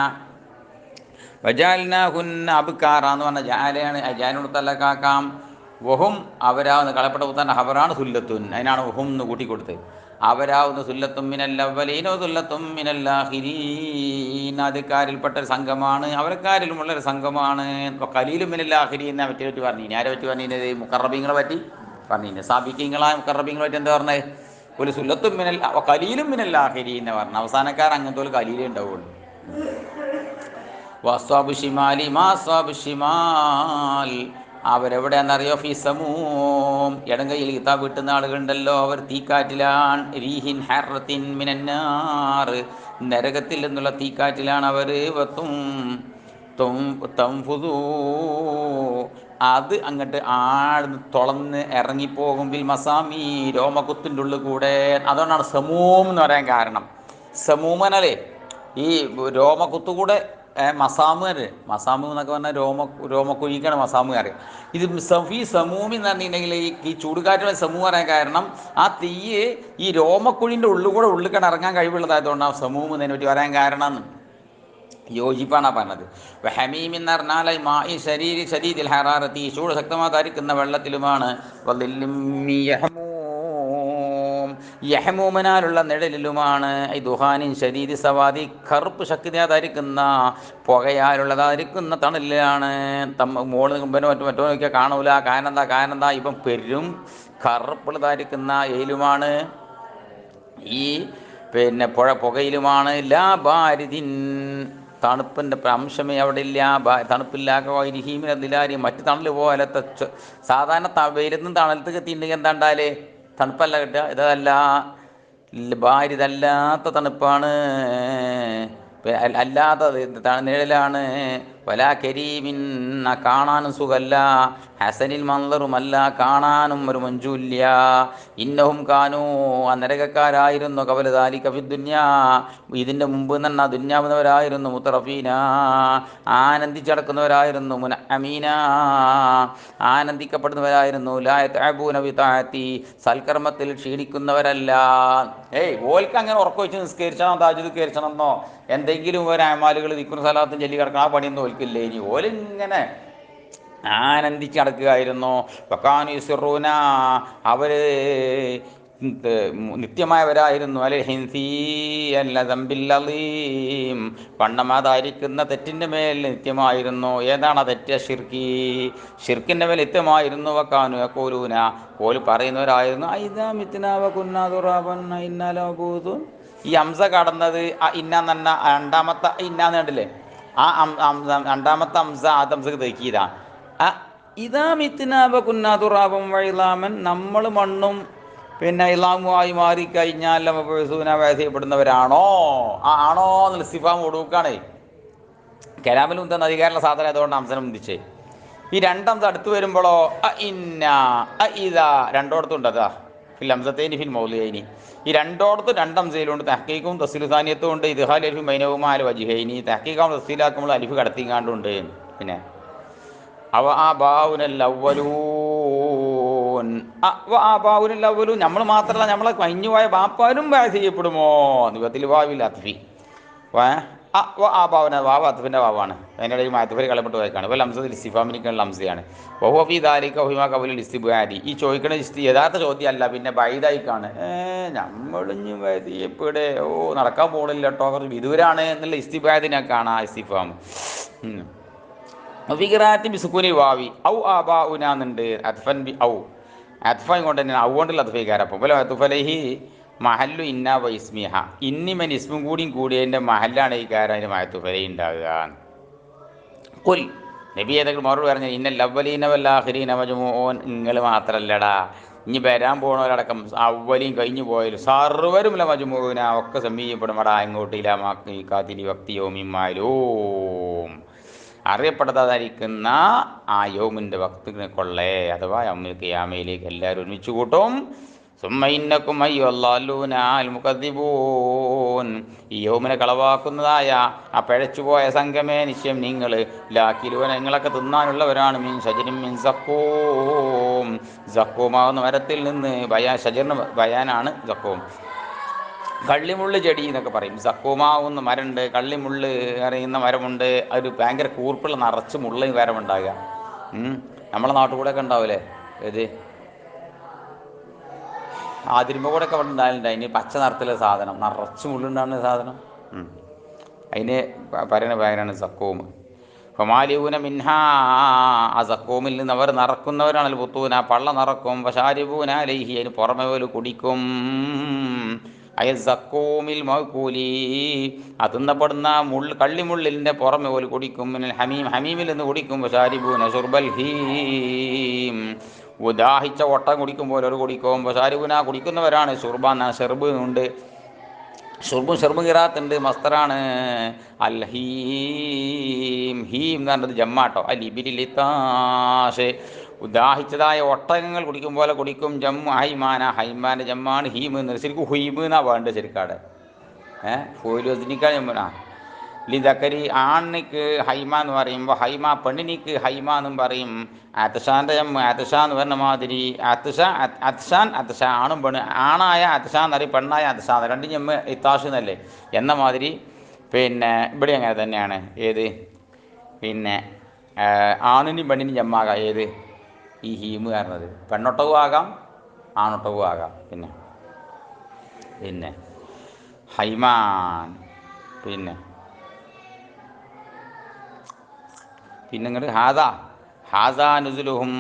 വജാൽനാഹുന്ന അബ്കാറ എന്ന് പറഞ്ഞ ജാലയാണ്. ജാലിനോട് തലക്കാക്കാം. വഹും അവരാവുന്ന കളപ്പെട്ട പുത്താൻ ഹബറാണ് സുല്ലത്തുൻ. അതിനാണ് വഹും എന്ന് കൂട്ടിക്കൊടുത്ത്. അവരാവുന്ന സുല്ലത്തും മിനൽ അവ്വലീന സുല്ലത്തും മിനൽ ആഖിരീൻ ആദ്യക്കാരിൽപ്പെട്ട ഒരു സംഘമാണ്, അവരെക്കാരിലുമുള്ളൊരു സംഘമാണ്. ഇപ്പോൾ ഖലീലും മിനൽ ആഖിരീൻ പറ്റി പറഞ്ഞു. ആരെ പറ്റി പറഞ്ഞത്? മുഖറബീങ്ങളെ പറ്റി പറഞ്ഞു. സാബിക്കീങ്ങളായ മുഖറബീങ്ങളെ പറ്റി എന്താ പറഞ്ഞത്? ഒരു സുല്ലത്തും മിനൽ ഖലീലും മിനൽ ആഖിരീൻ എന്ന് പറഞ്ഞു. അവസാനക്കാർ അങ്ങനത്തെ ഒരു ഖലീലേ ഉണ്ടാവുള്ളൂ. വസ്വാബു ഷിമാലി മാസ്വാബു ഷിമാൽ അവരെവിടെയാണെന്നറിയോ? ഫി സമൂം ഇടം കയ്യിൽ കിതാബ് കിട്ടുന്ന ആളുകളുണ്ടല്ലോ, അവർ തീക്കാറ്റിലാണ്. റീഹിൻ ഹർറത്തിൻ മിനന്നാർ നരകത്തിൽ നിന്നുള്ള തീക്കാറ്റിലാണ് അവർ. തംഫുദൂ അത് അങ്ങോട്ട് ആഴ്ന്ന് തുളന്ന് ഇറങ്ങിപ്പോകും. ബിൽ മസാമി രോമകുത്തിൻ്റെ ഉള്ളിൽ കൂടെ. അതുകൊണ്ടാണ് സമൂം എന്ന് പറയാൻ കാരണം. സമൂമനല്ലേ ഈ രോമകുത്തുകൂടെ മസാമുകാർ. മസാമു എന്നൊക്കെ പറഞ്ഞാൽ രോമക്കുഴിക്കാണ് മസാമുകാർ. ഇത് സഫി സമൂമി എന്ന് പറഞ്ഞിട്ടുണ്ടെങ്കിൽ ഈ ചൂടുകാറ്റ് സമൂഹം പറയാൻ കാരണം ആ തീയ് ഈ രോമക്കുഴിൻ്റെ ഉള്ളിൽ ഉള്ളിൽ ഇറങ്ങാൻ കഴിവുള്ളതായതുകൊണ്ടാണ് സമൂഹം എന്നതിനെ പറ്റി പറയാൻ കാരണം. യോജിപ്പാണ് പറഞ്ഞത്. ഹമീം എന്ന് പറഞ്ഞാൽ മായി ശരീരി ശരീരിൽ ഹറാറത്തി ചൂട് ശക്തമായിരിക്കുന്ന വെള്ളത്തിലുമാണ്. യഹമൂമനാലുള്ള നിഴലിലുമാണ്. ഈ ദുഹാനിൻ ശരീരി സവാദി കറുപ്പ് ശക്തിയായിരിക്കുന്ന പുകയാലുള്ളതായിരിക്കുന്ന തണലിലാണ്. മോള് മുമ്പനോ മറ്റോ നോക്കിയാൽ കാണൂല. കാരണം എന്താ ഇപ്പം പെരും കറുപ്പുള്ളതായിരിക്കുന്ന എയിലുമാണ്, ഈ പുകയിലുമാണ്. ലാ ബാരിദിൻ തണുപ്പിൻ്റെ അംശമേ അവിടെ ഇല്ല. തണുപ്പില്ലാഹീമിനാരി മറ്റ് തണൽ പോലത്തെ സാധാരണ വെയിലത്തും തണലത്ത് എത്തിയിട്ടുണ്ടെങ്കിൽ എന്താ ഉണ്ടാല്? തണുപ്പല്ല കിട്ടുക. ഇതല്ല, ബാരിതല്ലാത്ത തണുപ്പാണ്, അല്ലാത്ത നിഴലാണ്. വലാ കരീമിൻ കാണാനും സുഖല്ല. ഹസനിൽ മന്ദറുമല്ല, കാണാനും ഒരു മഞ്ജുല്ല. ഇന്നഹും കാനൂ ആ നരകക്കാരായിരുന്നു. കബല ദാലിക ഫി ദുന്യാ ഇതിൻ്റെ മുമ്പ് തന്നെ ദുന്യാവുന്നവരായിരുന്നു. മുത്തറഫീന ആനന്ദിച്ചടക്കുന്നവരായിരുന്നു. മുനഅമീന ആനന്ദിക്കപ്പെടുന്നവരായിരുന്നു. ലാ യതഅബൂന ബി തഅതി സൽക്കർമ്മത്തിൽ ക്ഷീണിക്കുന്നവരല്ല. ഓൽക്ക് അങ്ങനെ ഉറക്കം വെച്ച് നിസ്കരിച്ചണം, താജ്ജുദ് നിസ്കരിച്ചണമെന്നോ എന്തെങ്കിലും ഒരു അമാലുകൾ ദിക്റും സലാത്തും ചൊല്ലി കിടക്കണം ആ പണിയൊന്നും ഓൽക്കില്ല. ഇനി ഓലിങ്ങനെ ആനന്ദിച്ച് നടക്കുകയായിരുന്നു. വക്കാനു യുസിറൂന, അവർ നിത്യമായവരായിരുന്നു. അൽ ഹിൻസി അല്ല ദംബില്ലീം, വണ്ണമാതായിരിക്കുന്ന തെറ്റിൻ്റെ മേൽ നിത്യമായിരുന്നു. ഏതാണ് ആ തെറ്റ്? ഷിർക്കിൻ്റെ മേൽ നിത്യമായിരുന്നു. വക്കാനു യഖൂലൂന, ഓല് പറയുന്നവരായിരുന്നു ഐദാ മിത്നാ വകുന്നാ തുറാബൻ ഇന്നാ ലമബൂസൂൻ. ഈ ഹംസ കടന്നത് ഇന്നാന്ന് പറഞ്ഞ രണ്ടാമത്തെ ഇന്നാന്ന് കണ്ടില്ലേ, ആ രണ്ടാമത്തെ ഹംസ ആദ്യ ഹംസക്ക് തെക്കീതാ. ഇതാ മിത്നാബ കുന്നാതുറാബം വൈലാമൻ, നമ്മൾ മണ്ണും പിന്നെ ഇലാമുമായി മാറിക്കഴിഞ്ഞാൽ മബൂസൂന ചെയ്യപ്പെടുന്നവരാണോ? ആണോ എന്നുള്ള ഇസ്തിഫാം കൊടുക്കുകയാണേ. കലാമിൽ മുന്തുന്ന അധികാരമുള്ള സാധനം ആയതുകൊണ്ട് ഹംസനെ മുന്തിച്ചേ. ഈ രണ്ടംസ അടുത്ത് വരുമ്പോഴോ ഇന്ന ഇതാ രണ്ടോടത്തുണ്ട്. അതാ ഫിൽ ഹംസത്തേനി ഫിൽ മൗലിയൈനി, ഈ രണ്ടോടത്തും രണ്ടംസയിലുണ്ട്. തഹ്ഖീഖും തസ്സീലുസാനിയത്തും ഉണ്ട്. ഇദ്ഹാൽ അലിഫി ബൈനഹുമാ അൽ വജ്ഹൈനി, തഹ്ഖീഖാവും തസ്സീലാക്കുമ്പോൾ അലിഫ് കടത്തിങ്ങാണ്ടുണ്ട്. പിന്നെ അവ്വലൂൻ, നമ്മൾ മാത്രമല്ല നമ്മളെ കഴിഞ്ഞുപോയ ബാപ്പാരും ബാ ചെയ്യപ്പെടുമോ? നിവത്തിൽ വാവിൽ അത്ഫി ആബാവുന, വാവ് അത്ഫിൻ്റെ വാവാണ്. അതിൻ്റെ ഇടയിൽ മാത്തഫരി കളപ്പെട്ട് വായിക്കാണ്. ഇപ്പോൾ ലംസത്തിൽ ഇസ്തിഫാമിനിക്കുള്ള ലംസയാണ്. വഹുഫി ദാലിക വഹിമാ കബുലിൽ ഇസ്തിബ്ആദി, ഈ ചോദിക്കണ യഥാർത്ഥ ചോദ്യം അല്ല, പിന്നെ ബൈദായിക്കാണ്. നമ്മളിഞ്ഞ് ചെയ്യപ്പെടെ നടക്കാൻ പോകണില്ല കേട്ടോ, കുറച്ച് വിദൂരാണ് എന്നുള്ള ഇസ്തിബ്ആദിനൊക്കെയാണ് ആ ഇസ്തിഫാം. വിഗ്രാത്തി ബിസുക്കൂനി വാവി ഔ ആബാ ഉനാന്നുണ്ട്. അത്ഫൻ ബി ഔ, അത്ഫൻ കൊണ്ട് തന്നെ ഔ കൊണ്ടുള്ള അത്ഫൈക്കാരപ്പം പോലെ അത്തുഫലഹി മഹല്ലു ഇന്ന വ ഇസ്മിഹ, ഇന്നിമൻ ഇസ്മും കൂടിയും കൂടിയതിൻ്റെ മഹല്ലാണ് ഈ കാര്യം അതിന് മഹത്തുഫലി ഉണ്ടാകുക. കുൽ നബി ഏതെങ്കിലും മറുപടി പറഞ്ഞാൽ ഇന്നൽ അവ്വലീന വൽ ആഖിരീന മജ്മൂഊൻ, നിങ്ങൾ മാത്രല്ലടാ ഇനി വരാൻ പോണവരടക്കം അവ്വലിയും കഴിഞ്ഞു പോയാലും സർവ്വരും മജ്മൂഊന, ഒക്കെ സമീപപ്പെടുമടാ ഇങ്ങോട്ടില്ല കാത്തിരി വക്തിയോമിമാലും, അറിയപ്പെട്ടതായിരിക്കുന്ന ആ യോമിൻ്റെ വക്തിനെ കൊള്ളേ, അഥവാ യൗമുൽ ഖിയാമയിലേക്ക് എല്ലാവരും ഒരുമിച്ച് കൂട്ടും. സുമ്മ ഇന്നക്കും അയ്യുല്ലാലൂന അൽ മുകദ്ദിബൂൻ, ഈ യൗമിനെ കളവാക്കുന്നതായ ആ പിഴച്ചുപോയ സംഘമേ, നിശ്ചയം നിങ്ങൾ ലാക്കിലൂന, നിങ്ങളൊക്കെ തിന്നാനുള്ളവരാണ്. മീൻ ഷജരിൻ മിൻ സക്കൂം, സക്കൂമാവുന്ന മരത്തിൽ നിന്ന്. ഷജറിന് ബയാനാണ് സക്കൂം. കള്ളിമുള്ള് ചെടി എന്നൊക്കെ പറയും. സക്കൂമാവുന്ന മരമുണ്ട്, കള്ളിമുള്ള് അറിയുന്ന മരമുണ്ട്. ഒരു ഭയങ്കര കൂർപ്പുള്ള നിറച്ച് മുള്ള മരമുണ്ടാകുക. നമ്മളെ നാട്ടുകൂടെയൊക്കെ ഉണ്ടാവില്ലേ, ഏത് ആതിരുമ്പ കൂടെ ഒക്കെ അവിടെ ഉണ്ടായാലുണ്ട്. അതിന് പച്ച നിറത്തിലെ സാധനം, നിറച്ച് മുള്ളുണ്ടാകുന്ന സാധനം, അതിന് പറയുന്ന പേരാണ് സക്കൂം. ഫമാലിയൂന മിൻഹാ, ആ സക്കൂമിൽ നിന്ന് അവർ നിറക്കുന്നവരാണ്. പുത്തൂന, പള്ള നിറക്കും. വശാരിബൂന ലൈഹി, അതിന് പുറമെ പോലും കുടിക്കും. സക്കൂമിൽ മൗകൂലി, തിന്നപ്പെടുന്ന കള്ളിമുള്ളിൻ്റെ പുറമെ പോലും കുടിക്കും. ഹമീം, ഹമീമിൽ നിന്ന് കുടിക്കും. വശാരിബൂന ഷുർബൽ ഹീം, ഉദാഹിച്ച ഒട്ടം കുടിക്കും പോലെ ഒരു കുടിക്കും. വശാരിബൂന, കുടിക്കുന്നവരാണ്. ഷുർബാൻ, ഷെർബ് ഉണ്ട്. ഷെർബും ഖിറാത്തുണ്ട്, മസ്തറാണ്. അൽ ഹീം, ഹീം എന്ന് പറഞ്ഞത് ജമ്മാട്ടോ. അൽ ഇബിലിത്താഷ്, ഉദാഹിച്ചതായ ഒട്ടകങ്ങൾ കുടിക്കും പോലെ കുടിക്കും. ജമ്മു ഹൈമാന, ഹൈമാൻ്റെ ജമ്മാണ് ഹീം എന്ന്. ശരിക്കും ഹുയ്മ് എന്നാ വേണ്ടത് ശരിക്കാടെ. ഫൂലുദിനിക്കാൻ ജമ്മുന ലിദക്കരി, ആണിക്ക് ഹൈമ എന്ന് പറയുമ്പോൾ ഹൈമ, പെണ്ണിനിക്ക് ഹൈമ എന്നും പറയും. അത്ഷാൻ്റെ ജമ്മ് അത്ഷ എന്ന് പറഞ്ഞ മാതിരി. അത്ഷാൻ അത്ഷ, ആണും പെണ്ണ്. ആണായ അത്ഷാ എന്നറിയും, പെണ്ണായ അത്ഷാ, രണ്ടും ജമ്മ് ഇത്താഷ് എന്നല്ലേ എന്ന മാതിരി. പിന്നെ ഇവിടെ അങ്ങനെ തന്നെയാണ്. ഏത് പിന്നെ ആണിനും പെണ്ണിനും ജമ്മാകാം. ഏത് ഈ ഹീമ് കാരണത് പെണ്ണൊട്ടവും ആകാം, ആണൊട്ടവും ആകാം. പിന്നെ ഹൈമാൻ, പിന്നെ ഇങ്ങോട്ട് ഹാദാ നുസുലുഹും,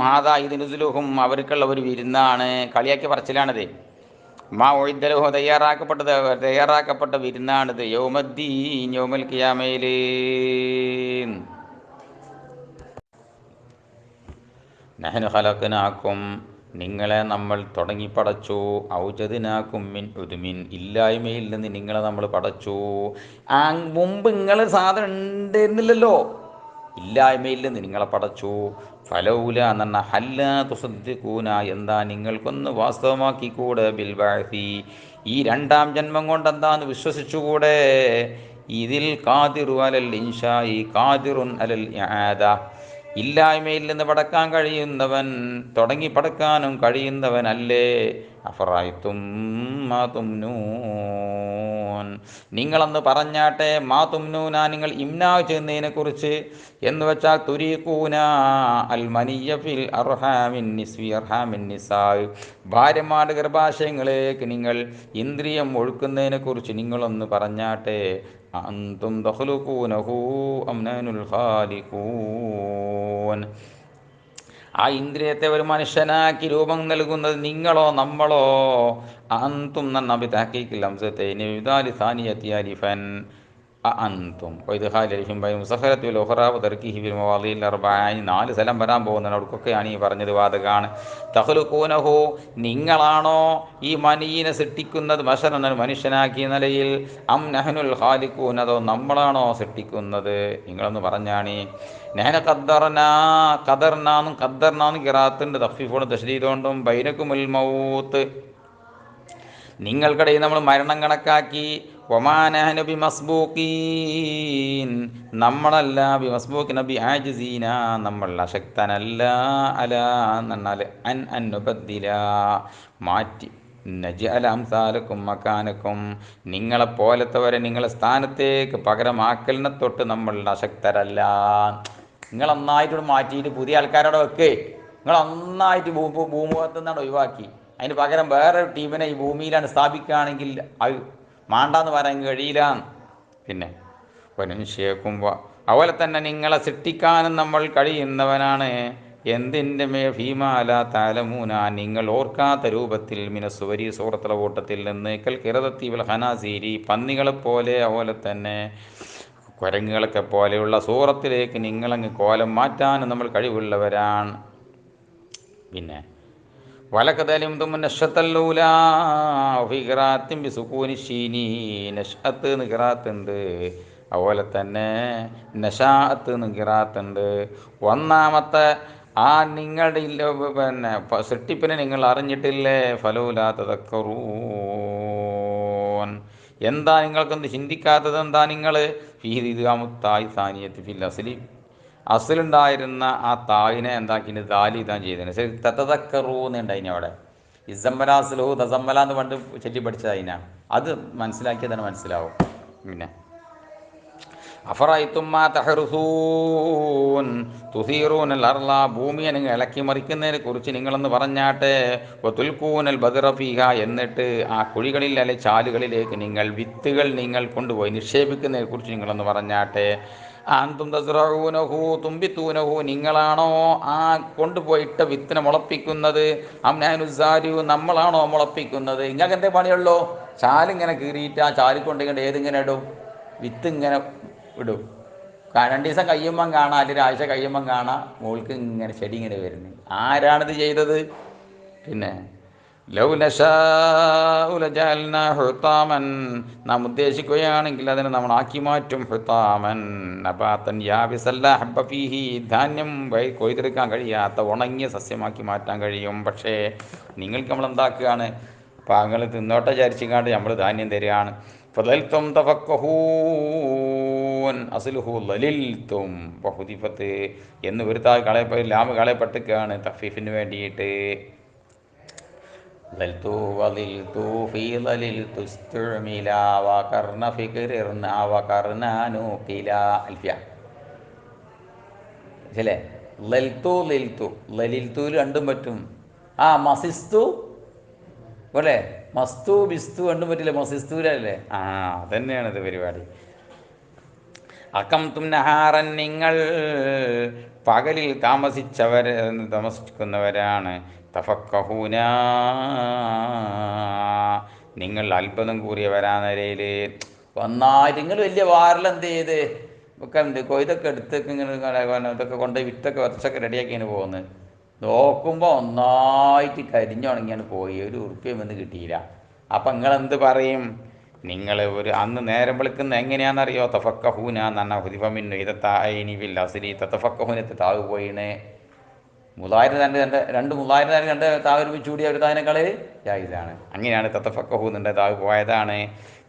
ഹാദാ ഇത് നുസുലുഹും, അവർക്കുള്ള ഒരു വിരുന്നാണ്. കളിയാക്കി പറച്ചിലാണിത്. മാ ഒഴിദ്ദലഹു, തയ്യാറാക്കപ്പെട്ട വിരുന്നാണിത്. യൗമദ്ദീൻ, യൗമുൽ ഖിയാമയിൽ. നഹ്നു ഖലഖ്നാക്കും, നിങ്ങളെ നമ്മൾ തുടങ്ങി പടച്ചു. ഔജദ്നാക്കും മിൻ ഉദ്മിൻ, ഇല്ലായ്മയിൽ നിന്ന് നിങ്ങളെ നമ്മൾ പടച്ചു. മുമ്പ് നിങ്ങൾ സാധനം ഉണ്ടായിരുന്നില്ലല്ലോ, ഇല്ലായ്മയിൽ നിന്ന് നിങ്ങളെ പടച്ചു. ഫലൗല എന്ന ഹല്ല തുസദ്ദിഖൂന, എന്താ നിങ്ങൾക്കൊന്ന് വാസ്തവമാക്കിക്കൂടെ? ബിൽ ബഅസി, ഈ രണ്ടാം ജന്മം കൊണ്ട് എന്താന്ന് വിശ്വസിച്ചുകൂടെ? ഇതിൽ ഖാദിറു അലൽ ഇൻഷാഇ ഖാദിറുൻ അലൽ ഇആദ, ഇല്ലായ്മയിൽ നിന്ന് പടക്കാൻ കഴിയുന്നവൻ, തുടങ്ങി പടക്കാനും കഴിയുന്നവനല്ലേ. അഫറായിത്തും മാ തുംനൂൻ, നിങ്ങളന്ന് പറഞ്ഞാട്ടെ, മാ തുംനൂന, നിങ്ങൾ ഇംനാ ചെയ്യുന്നതിനെ കുറിച്ച്. എന്ന് വെച്ചാൽ തുരീഖൂന അൽ മനീയ ഫിൽ അർഹാമിൻ നിസ്വി അർഹാമിൻ നിസാ, ഭാര്യമാരുടെ ഗർഭാശയങ്ങളിലേക്ക് നിങ്ങൾ ഇന്ദ്രിയം ഒഴുക്കുന്നതിനെ കുറിച്ച് നിങ്ങളൊന്ന് പറഞ്ഞാട്ടെ. അൻതും തഖ്ലുഖൂനഹു അം നഹ്നുൽ ഖാലിഖൂൻ, ആ ഇന്ദ്രിയത്തെ ഒരു മനുഷ്യനാക്കി രൂപം നൽകുന്നത് നിങ്ങളോ നമ്മളോ? അന്തും നന്നബി തഹ്ഖീഖിൽ ഹംസത്തൈനി വിദാലി സാനിയത്തി അലിഫൻ അന്തും വൈദ്ഹാലിഫിൻ ബൈ മുസഹറത്തി വൽ ഉഖറ വതർക്കിഹി ഫിൽ മവാദിൽ അർബഅ, 4 സ്ഥലം വരാൻ പോകുന്നതിന് അവർക്കൊക്കെയാണ് ഈ പറഞ്ഞത് വാദകാണ്. തഖ്ലുഖൂനഹു, നിങ്ങളാണോ ഈ മനീനെ സൃഷ്ടിക്കുന്നത്, ബശറൻ മനുഷ്യനാക്കിയ നിലയിൽ, അം നഹ്നുൽ ഖാലിഖൂൻ, അതോ നമ്മളാണോ സൃഷ്ടിക്കുന്നത്? നിങ്ങളൊന്ന് പറഞ്ഞാണി. നെഹന ഖദ്ദർനാന്നും ഖിറാത്തുണ്ട്, തഖ്ഫീഫോടും തശ്ദീദുകൊണ്ടും. ബൈനക്കുമുൽ മൗത്ത്, നിങ്ങൾക്കിടയിൽ നമ്മൾ മരണം കണക്കാക്കി. വമാ നഹ്നു ബിമസ്ബൂഖീൻ, നമ്മളല്ല ബിമസ്ബൂഖിന ബിആജിസീന, നമ്മൾ അശക്തനല്ല. അല എന്നാൽ അൻ നുബദ്ദില, മാറ്റി, നജ്അല അംസാലക്കും മക്കാനക്കും, നിങ്ങളെപ്പോലത്തവരെ നിങ്ങളെ സ്ഥാനത്തേക്ക് പകരമാക്കലിനെ തൊട്ട് നമ്മൾ അശക്തരല്ല. നിങ്ങൾ നന്നായിട്ട് മാറ്റിയിട്ട് പുതിയ ആൾക്കാരോടെ വെക്കേ, നിങ്ങൾ നന്നായിട്ട് ഭൂമുഖത്ത് നിന്നാണ് ഒഴിവാക്കി, അതിന് പകരം വേറെ ടീമിനെ ഈ ഭൂമിയിലാണ് സ്ഥാപിക്കുകയാണെങ്കിൽ അത് മാണ്ടാന്ന് പറയാൻ കഴിയില്ല. പിന്നെ മനുഷ്യക്കുമ്പോൾ അതുപോലെ തന്നെ നിങ്ങളെ സൃഷ്ടിക്കാനും നമ്മൾ കഴിയുന്നവനാണ്. എന്തിൻ്റെ ഭീമാല താലമൂന, നിങ്ങൾ ഓർക്കാത്ത രൂപത്തിൽ, മിനസുവരി സൂറത്തുള്ള കൂട്ടത്തിൽ നിന്ന്, കൽ കിറതത്തീവൽ ഹനാസീരി, പന്നികളെപ്പോലെ, അതുപോലെ തന്നെ കുരങ്ങുകളൊക്കെ പോലെയുള്ള സൂറത്തിലേക്ക് നിങ്ങളങ്ങ് കോലം മാറ്റാനും നമ്മൾ കഴിവുള്ളവരാണ്. പിന്നെ വലക്കതലും നഷത്തല്ലൂല ഫിഖറാത്തിൻ ബിസുകൂനി ഷീനി, നഷ്അത്ത് എന്ന് ഖിറാത്തുണ്ട്, അതുപോലെ തന്നെ നഷാഅത്ത് എന്ന് ഖിറാത്തുണ്ട്. ഒന്നാമത്തെ ആ നിങ്ങളുടെ പിന്നെ സൃഷ്ടിപ്പിനെ നിങ്ങൾ അറിഞ്ഞിട്ടില്ലേ? ഫലൗലാ തദക്കറൂൻ, എന്താ നിങ്ങൾക്കൊന്ന് ചിന്തിക്കാത്തത്? എന്താ നിങ്ങൾ ഫീദിദാമുത്തായി സാനിയത്ത് ഫിൽ അസ്ലി, അസിലുണ്ടായിരുന്ന ആ തായിനെ എന്താക്കിന് ദാലിതാൻ ചെയ്തതിന് ശരി തത്തതക്കറൂന്നുണ്ടായിന് അവിടെ. ഇസമ്മലാസ്ലുഹു തസമ്മല എന്ന് പണ്ട് ചൊല്ലി പഠിച്ചത് അതിനാണ്. അത് മനസ്സിലാക്കിയതാണ് മനസ്സിലാവും. പിന്നെ അഫറൈത്തുമ്മാ തഹറുസൂൻ തുസീറൂനൽ അർള, ഭൂമിയെ നിങ്ങൾ ഇളക്കി മറിക്കുന്നതിനെ കുറിച്ച് നിങ്ങളെന്ന് പറഞ്ഞാട്ടെ. വതുൽക്കൂനൽ ബദ്റഫീഹ, എന്നിട്ട് ആ കുഴികളിൽ അല്ലെ ചാലുകളിലേക്ക് നിങ്ങൾ വിത്തുകൾ നിങ്ങൾ കൊണ്ടുപോയി നിക്ഷേപിക്കുന്നതിനെ കുറിച്ച് നിങ്ങളെന്ന് പറഞ്ഞാട്ടെ. അൻതും തസ്റഊനഹു തുംബിത്തൂനഹു, നിങ്ങളാണോ ആ കൊണ്ടുപോയിട്ട വിത്തിനെ മുളപ്പിക്കുന്നത്? അം നഹ്നു സാരിഉ, നമ്മളാണോ മുളപ്പിക്കുന്നത്? നിങ്ങൾക്ക് എന്തേ പണിയുള്ളൂ? ചാലിങ്ങനെ കീറിയിട്ട് ആ ചാലിക്കൊണ്ടിങ്ങനെ ഏതിങ്ങനെ ഇടും? വിത്ത് ഇങ്ങനെ ഇടും. 2 ദിവസം കഴിയുമ്പം കാണാം, അല്ലെങ്കിൽ ഒരാഴ്ച കഴിയുമ്പം കാണാം മോൾക്ക് ഇങ്ങനെ ചെടി ഇങ്ങനെ വരുന്നത്. ആരാണിത് ചെയ്തത്? പിന്നെ ലൗ നശാഉ ലജഅൽനാ ഹുതാമൻ, നാം ഉദ്ദേശിക്കുകയാണെങ്കിൽ അതിനെ നമ്മൾ ആക്കി മാറ്റും. ഹുതാമൻ നബാതൻ യാബിസൻ ലാ ഹബ്ബ ഫീഹി, ധാന്യം കൊയ്തെടുക്കാൻ കഴിയാത്ത ഉണങ്ങിയ സസ്യമാക്കി മാറ്റാൻ കഴിയും. പക്ഷേ നിങ്ങൾക്ക് നമ്മൾ എന്താക്കുകയാണ്? പാങ്ങൾ തിന്നോട്ടെ വിചാരിച്ചിങ്ങാണ്ട് നമ്മൾ ധാന്യം തരികയാണ്. ഫദൽതും തഫക്കഹൂൻ, അസ്ലുഹു ലലിൽതും ബഹുദിഫത്ത് എന്ന് ഒരു താഴ് കളയപ്പോൾ ലാമ് കളയപ്പെട്ടിരിക്കുകയാണ് തഫീഫിന് വേണ്ടിയിട്ട്. ظلتو وظلتو في ظللت استعملا وقرن فكرنا وقرنا نوقلا അൽഫിയ ശരിയല്ലേ? ലൽത്തു ലിൽത്തു, ലലിൽത്തുവിൽ രണ്ടും പറ്റും. ആ മസിസ്തു പോലെ മസ്തു ബിസ്തു രണ്ടും പറ്റില്ല, മസിസ്തുവിലല്ലേ? ആ അതന്നെയാണിത് പരിപാടി. അകം തും നഹാറൻ, നിങ്ങൾ പകലിൽ താമസിക്കുന്നവരാണ്. തഫക്കഹൂന, നിങ്ങൾ അത്ഭുതം കൂറിയവരാ നിലയിൽ ഒന്നായിട്ട്. നിങ്ങൾ വലിയ വാറിലെന്ത് ചെയ്ത് ഒക്കെ ഉണ്ട്, കൊയ്തൊക്കെ എടുത്തൊക്കെ ഇങ്ങനെ ഇതൊക്കെ കൊണ്ട് വിത്തൊക്കെ കുറച്ചൊക്കെ റെഡിയാക്കി ഇങ്ങനെ പോകുന്നത് നോക്കുമ്പോൾ ഒന്നായിട്ട് കരിഞ്ഞുണങ്ങിയാണ് പോയി, ഒരു ഉറുപ്പ്യം ഒന്നും കിട്ടിയില്ല. അപ്പം നിങ്ങളെന്ത് പറയും? നിങ്ങൾ ഒരു അന്ന് നേരം വിളിക്കുന്ന എങ്ങനെയാണെന്നറിയോ? തഫക്കഹൂന എന്നാണ് ഹുദിഫമിന്നു ഇതത്തായിനി വിൽ അസ്ലി, തഫക്കഹൂനത്തെ താവ് പോയിണ്. മുതായിരം തന്നെ രണ്ട് മുതായിരം തന്നെ രണ്ട് താവൊരുമിച്ച് കൂടിയ ഒരു താവിനേക്കാൾ ജായിസാണ്. അങ്ങനെയാണ് തത്തഫക്കഹൂന്നിൻ്റെ താവ് പോയതാണ്.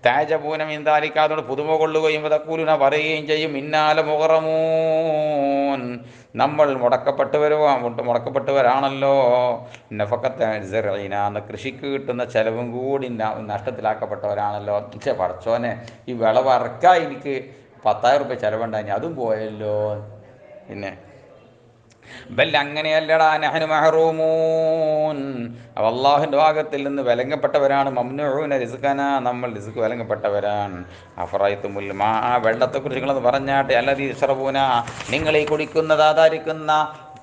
താജപൂനം ഇന്താലിക്കാതോട് പുതുമ കൊള്ളുകയും തക്കൂലുന പറയുകയും ചെയ്യും. ഇന്നാല മുഹറമൂൻ, നമ്മൾ മുടക്കപ്പെട്ടവരാണല്ലോ. നഫക്കത്തെ സെറീന എന്ന കൃഷിക്ക് കിട്ടുന്ന ചെലവും കൂടി നഷ്ടത്തിലാക്കപ്പെട്ടവരാണല്ലോ. പക്ഷേ പടച്ചോനെ, ഈ വിളവറക്കാൻ എനിക്ക് 10,000 റുപ്യ ചിലവുണ്ടായി, അതും പോയല്ലോ. പിന്നെ ബൽ അങ്ങനെയല്ലടാ, നഹ്നു മഹ്റൂമൂൻ, അല്ലാഹുവിൻ്റെ ഭാഗത്തിൽ നിന്ന് വിലങ്ങപ്പെട്ടവരാണ്. മംനൂന റിസ്ഖന, നമ്മൾ റിസ്ക് വിലങ്ങപ്പെട്ടവരാണ്. അഫറൈത്തുമുൽ മാ, വെള്ളത്തെക്കുറിച്ച് നിങ്ങളെന്ന് പറഞ്ഞാട്ടെ. അല്ലദീ യശ്റബൂന, നിങ്ങൾ ഈ കുടിക്കുന്നത് ആധാരിക്കുന്ന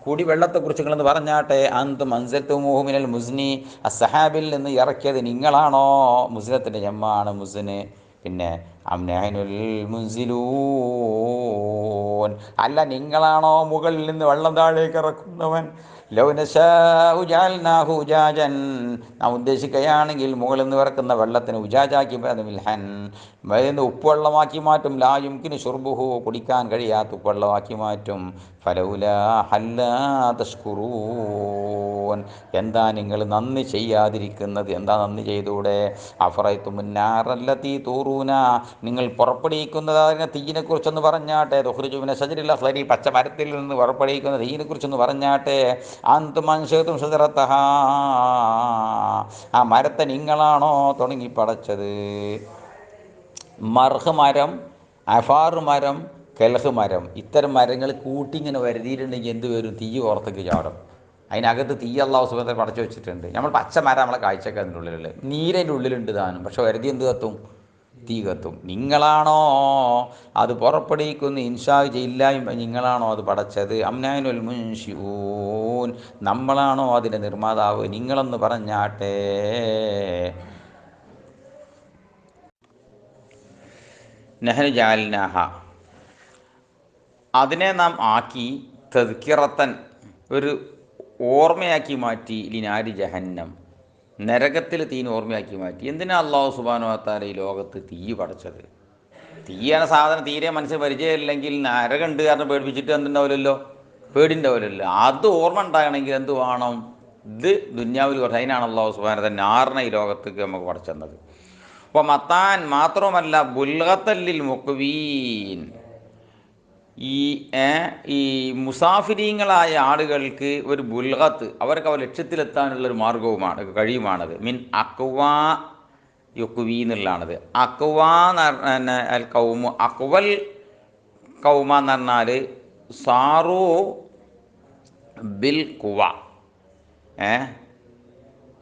കുടിവെള്ളത്തെക്കുറിച്ച് നിങ്ങളെന്ന് പറഞ്ഞാട്ടെ. അന്തും അൻസൽതുമൂഹു മിനൽ മുസ്നി, അസ്സഹാബിൽ നിന്ന് ഇറക്കിയത് നിങ്ങളാണോ? മുസ്നത്തിൻ്റെ ജമ്മാണ് മുസ്ന്. പിന്നെ അം നഹ്നുൽ മുൻസിലൂൻ, അല്ല നിങ്ങളാണോ മുകളിൽ നിന്ന് വെള്ളം താഴേക്ക് ഇറക്കുന്നവൻ? ലൗ നശാഉ ജഅൽനാഹു ഉജാജൻ, നാം ഉദ്ദേശിക്കുകയാണെങ്കിൽ മുകളിൽ നിന്ന് ഇറക്കുന്ന വെള്ളത്തിന് ഉജാജാക്കി മിൽഹൻ, ഉപ്പുവെള്ളമാക്കി മാറ്റും. ലാ യുംകിനു ശുർബുഹു, കുടിക്കാൻ കഴിയാത്ത ഉപ്പുവെള്ളമാക്കി മാറ്റും. ഫലൗലാ ഹല്ലാ തഷ്കുറൂൻ, എന്താ നിങ്ങൾ നന്ദി ചെയ്യാതിരിക്കുന്നത്? എന്താ നന്ദി ചെയ്തൂടെ? അഫറൈത്തുമുന്നാറല്ലതീ തൂറൂന, നിങ്ങൾ പുറപ്പെടുവിക്കുന്നതായ തീയിനെ കുറിച്ചൊന്ന് പറഞ്ഞാട്ടെ. തുഖ്രിജുമിന ശജരിൽ അഖ്ളരി, പച്ച മരത്തിൽ നിന്ന് പുറപ്പെടുവിക്കുന്ന തീയിനെ കുറിച്ചൊന്ന് പറഞ്ഞാട്ടെ. അന്തും അൻശഅ്തും ശജറതഹാ, ആ മരത്തെ നിങ്ങളാണോ തുടങ്ങി പടച്ചത്? മർഹ് മരം, അഫാറ് മരം, കെൽഹ് മരം, ഇത്തരം മരങ്ങൾ കൂട്ടിങ്ങനെ വരുതിയിട്ടുണ്ടെങ്കിൽ എന്ത് വരും? തീ പുറത്തേക്ക് ചാടും. അതിനകത്ത് തീ അല്ലാഹു സുബ്ഹാനഹു വ തആല പടച്ചു വെച്ചിട്ടുണ്ട്. നമ്മൾ പച്ചമരം നമ്മളെ കാഴ്ചക്ക് അതിൻ്റെ ഉള്ളിലുള്ള നീരതിൻ്റെ ഉള്ളിലുണ്ട് താനും, പക്ഷെ വരുതി എന്ത് കത്തും? തീ കത്തും. നിങ്ങളാണോ അത് പുറപ്പെടുവിക്കുന്ന? ഇൻഷാ ചെയ്യില്ലായ്മ, നിങ്ങളാണോ അത് പടച്ചത്? അംനാനുൽ മുൻഷിഊൻ, നമ്മളാണോ അതിൻ്റെ നിർമ്മാതാവ്? നിങ്ങളെന്ന് പറഞ്ഞാട്ടെ. നഹ്നു ജഅൽനാഹ, അതിനെ നാം ആക്കി, തദ്കിറത്തൻ, ഒരു ഓർമ്മയാക്കി മാറ്റി, ലിനാരി ജഹന്നം, നരകത്തിൽ തീന് ഓർമ്മയാക്കി മാറ്റി. എന്തിനാ അല്ലാഹു സുബ്ഹാനഹു വ തആല ഈ ലോകത്ത് തീ പടച്ചത്? തീയാണ് സാധനം തീരെ മനസ്സിന് പരിചയമില്ലെങ്കിൽ നരകം ഉണ്ട് കാരണം പേടിപ്പിച്ചിട്ട് എന്തുണ്ടാവില്ലല്ലോ, പേടിണ്ടാവില്ലല്ലോ. അത് ഓർമ്മ ഉണ്ടാകണമെങ്കിൽ എന്ത് വേണം? ഇത് ദുന്യാവിൽ കുറച്ച്. അതിനാണ് അല്ലാഹു സുബ്ഹാനഹു വ തആല നാറിനെ ഈ ലോകത്തേക്ക് നമുക്ക് പടച്ചെന്നത്. അപ്പോൾ മത്താൻ മാത്രമല്ല, ബുൽഗത്തല്ലിൽ മുഖ്വീൻ, ഈ മുസാഫിരീങ്ങളായ ആളുകൾക്ക് ഒരു ബുൽഗത്ത്, അവർക്ക് അവർ ലക്ഷ്യത്തിലെത്താനുള്ളൊരു മാർഗവുമാണ്, കഴിയുമാണത്. മിൻ അക്വാ യുക്വി എന്നുള്ളതാണത്. അക്വാ എന്ന് പറഞ്ഞാൽ അൽ കൗമു, അക്വൽ കൗമ എന്ന് പറഞ്ഞാൽ സാറു ബിൽ കുവ,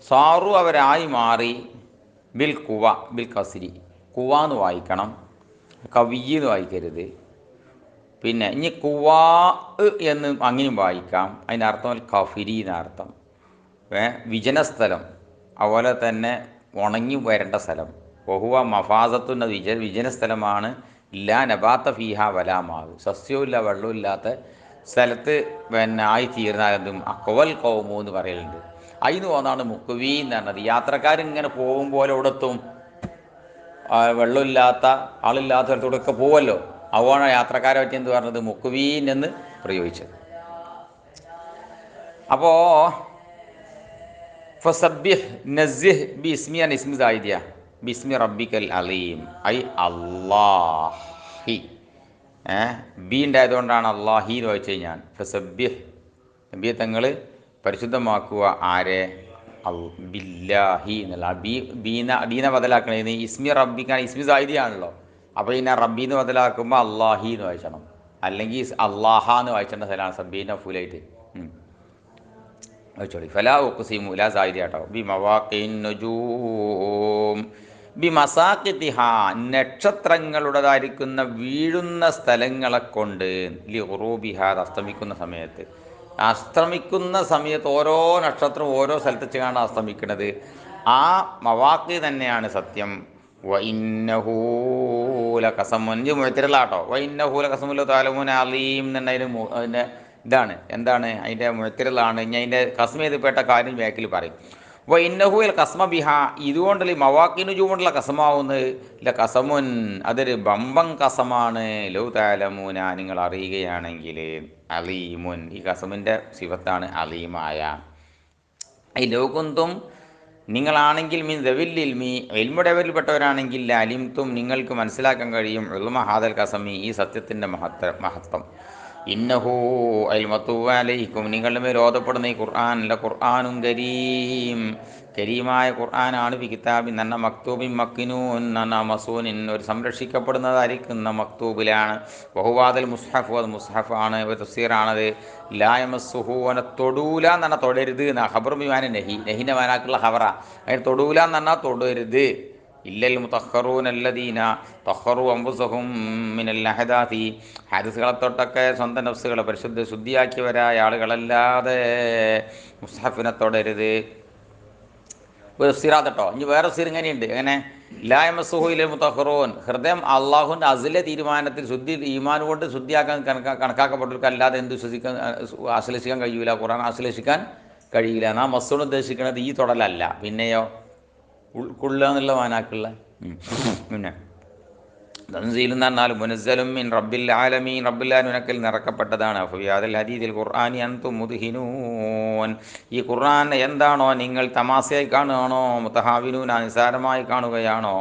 സാറു അവരായി മാറി, ബിൽ കുവ, ബിൽ കസിരി, കുവ എന്ന് വായിക്കണം, കവിയെന്ന് വായിക്കരുത്. പിന്നെ ഇനി കുവാ എന്ന് അങ്ങനെയും വായിക്കാം. അതിൻ്റെ അർത്ഥം കഫിരി എന്നർത്ഥം. വിജനസ്ഥലം, അതുപോലെ തന്നെ ഉണങ്ങി വരേണ്ട സ്ഥലം. ബഹുവ മഫാസത്തുന്ന വിജനസ്ഥലമാണ്. ഇല്ലാ നബാത്ത ഫീഹ വലാമാവ്, സസ്യവും ഇല്ല വെള്ളവും ഇല്ലാത്ത സ്ഥലത്ത് പിന്നെ ആയിത്തീർന്നാലെന്തും അക്വൽ കൗമു എന്ന് പറയലുണ്ട്. അതിന് പോകുന്നതാണ് മുക്കുവി എന്ന് പറഞ്ഞത്. യാത്രക്കാരിങ്ങനെ പോകുമ്പോൾ ഇവിടെ എത്തും, വെള്ളമില്ലാത്ത ആളില്ലാത്ത സ്ഥലത്തൂടെയൊക്കെ പോവല്ലോ. അതുകൊണ്ടാണ് യാത്രക്കാരെ പറ്റി എന്ത് പറഞ്ഞത്? മുക്കുവീൻ എന്ന് പ്രയോഗിച്ചത്. അപ്പോൾ ഫസബ്ബിഹ് നസ്സിഹ് ബി ഇസ്മി അൻ ഇസ്മി സായിദിയ ബിസ്മി റബ്ബിക്കൽ അലീം, ഐ അല്ലാഹി. ബി ഉണ്ടായതുകൊണ്ടാണ് അല്ലാഹി എന്ന് വായിച്ചു കഴിഞ്ഞാൽ. ഫസബ്ബിഹ്, നബിയെ തങ്ങൾ പരിശുദ്ധമാക്കുക. ആരെ? ബില്ലാഹി എന്നുള്ള ബീന ബദലാക്കണേ. ഇസ്മി റബ്ബിക്കാൻ ഇസ്മി സായിദിയാണല്ലോ. അപ്പോൾ ഇതിനെ റബ്ബീന്ന് ബദലാക്കുമ്പോൾ അല്ലാഹി എന്ന് വായിച്ചണം, അല്ലെങ്കിൽ അല്ലാഹ എന്ന് വായിച്ചേണ്ട സ്ഥലമാണ് സബ്ബീന ഫുലായിട്ട് വെച്ചോളി. ഫലാ ഉഖ്സിമു, ലാ സായിദി ആട്ടോ. ബി മവാഖിൻ നുജൂം, ബി മസാഖിതിഹ, നക്ഷത്രങ്ങളുടേതായിരിക്കുന്ന വീഴുന്ന സ്ഥലങ്ങളെ കൊണ്ട്, ലി ഖുറൂബിഹ, അസ്തമിക്കുന്ന സമയത്ത്. അസ്തമിക്കുന്ന സമയത്ത് ഓരോ നക്ഷത്രവും ഓരോ സ്ഥലത്ത് വെച്ചാണ് അസ്തമിക്കുന്നത്. ആ മവാഖി തന്നെയാണ് സത്യം. വ ഇന്നഹു ലഖസമുൻ, മുഅ്തസിലാട്ടോ. വ ഇന്നഹു ലഖസമുൻ തഅലമൂന അലീം എന്നതിന് അതിൻ്റെ ഇതാണ്, എന്താണ് അതിൻ്റെ മുഅ്തസിലാണ്. ഇനി അതിൻ്റെ കസ്മ ചെയ്തപ്പെട്ട കാര്യം ബാക്കിൽ പറയും. വ ഇന്നഹു അൽ കസ്മ ബിഹ, ഇതുകൊണ്ടല്ല ഈ മവാക്കിനു ചൂണ്ടുള്ള കസമാവുന്നത്. ഇല്ല കസമുൻ, അതൊരു ബമ്പം കസമാണ്. ലൗ തഅലമൂന, നിങ്ങൾ അറിയുകയാണെങ്കിൽ. അലീമുൻ, ഈ കസമിൻ്റെ സിഫത്താണ് അലീമായ. ഈ ലൗകുന്തും, നിങ്ങളാണെങ്കിൽ മീൻ ദവില്ലിൽമി, ഇൽമുടെ ലെവലിൽപ്പെട്ടവരാണെങ്കിൽ അലിംതും, നിങ്ങൾക്ക് മനസ്സിലാക്കാൻ കഴിയും. ഉൽമ ഹാദൽ കസമി, ഈ സത്യത്തിൻ്റെ മഹത്വം. ഇന്നഹു അൽമത്തുവ അലൈക്കും നിങ്ങളുടെ മേൽ ഓതപ്പെടുന്ന ഈ ഖുർആൻ അല്ല ഖുർആനും കരീം കരീമായ ഖുർആനാണ് ഫി കിതാബിൻ എന്ന മക്തൂബിൻ മക്കിനൂൻ എന്ന മസൂനിൻ ഒരു സംരക്ഷിക്കപ്പെടുന്നതായിരിക്കുന്ന മക്തൂബിലാണ് ബഹുവാദൽ മുസ്ഹഫ് അത് മുസ്ഹഫാണ് തഫ്സീറാണത് ലായമസുഹു അവനെ തൊടൂല എന്ന് പറഞ്ഞാൽ തൊടരുത് എന്നാ ഖബർ ബിമാന നഹിൻ്റെ മാനാക്കുള്ള ഖബറ അതിന് തൊടൂല എന്ന് പറഞ്ഞാൽ തൊടരുത് ഇല്ലൽ മുതഖറൂൻ അല്ലദീന തഖറു അംഫുസഹും മിനൽ അഹദാതി ഹാദിസുകളെ തൊട്ടൊക്കെ സ്വന്തം നഫ്സുകളെ ശുദ്ധിയാക്കിയവരായ ആളുകളല്ലാതെ മുസ്ഹഫിനെ തൊടരുത്. ഒരു തഫ്സീറാട്ടോ. ഇനി വേറെ തഫ്സീർ ഇങ്ങനെയുണ്ട്, എങ്ങനെ ലാ യമസ്സുഹു ഇല്ലൽ മുതഖറൂൻ ഹൃദയം അള്ളാഹുവിൻ്റെ അസിലെ തീരുമാനത്തിൽ ശുദ്ധി ഈമാൻ കൊണ്ട് ശുദ്ധിയാക്കാൻ കണക്കാക്കപ്പെട്ടവർക്ക് അല്ലാതെ എന്ത് ആശ്ലേഷിക്കാൻ കഴിയൂല, ഖുർആൻ ആശ്ലേഷിക്കാൻ കഴിയില്ല. നാം മസ്സൂൺ ഉദ്ദേശിക്കുന്നത് ഈ തൊടലല്ല, പിന്നെയോ ഉൾക്കൊള്ളുക എന്നുള്ള മാനാക്കുള്ള പിന്നെ തൻസീൽ എന്ന് പറഞ്ഞാൽ മുനസ്സലും മിൻ റബ്ബിൽ ആലമീൻ റബ്ബിൽ ആലമീനക്കൽ നിറക്കപ്പെട്ടതാണ്. ഫിയാദൽ ഹദീദിൽ ഖുർആനി അൻതും മുദ്ഹിനൂൻ ഈ ഖുർആൻ എന്താണോ നിങ്ങൾ തമാശയായി കാണുകയാണോ, മുതഹാവിനൂൻ നിസാരമായി കാണുകയാണോ,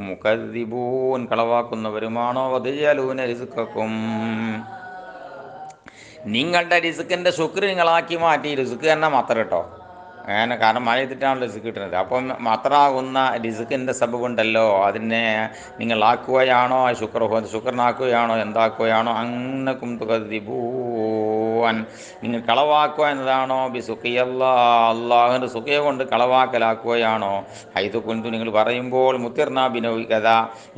മുകദ്ദിബൂൻ കളവാക്കുന്നവരുമാണോ, വദജലൂന റിസ്ഖക്കും നിങ്ങളുടെ റിസ്ക്കിൻ്റെ ശുക്ർ നിങ്ങളാക്കി മാറ്റി. റിസ്ക് തന്നെ മാത്രം കേട്ടോ, അങ്ങനെ കാരണം മഴ ചെയ്തിട്ടാണല്ലോ റിസ്ക് കിട്ടുന്നത്. അപ്പം മാത്രമാകുന്ന റിസ്ക്കിൻ്റെ സബബുണ്ടല്ലോ, അതിനെ നിങ്ങളാക്കുകയാണോ, ശുക്രനാക്കുകയാണോ, എന്താക്കുകയാണോ, അന്നക്കും തുകദ്ദിബൂൻ നിങ്ങൾ കളവാക്കുക എന്നതാണോ, ബി സുഖിയല്ലാ അള്ളാഹുവിൻ്റെ സുഖയെ കൊണ്ട് കളവാക്കലാക്കുകയാണോ, ഹൈതു കുന്തു നിങ്ങൾ പറയുമ്പോൾ മുത്തിർനാ ബിനൗ കഥ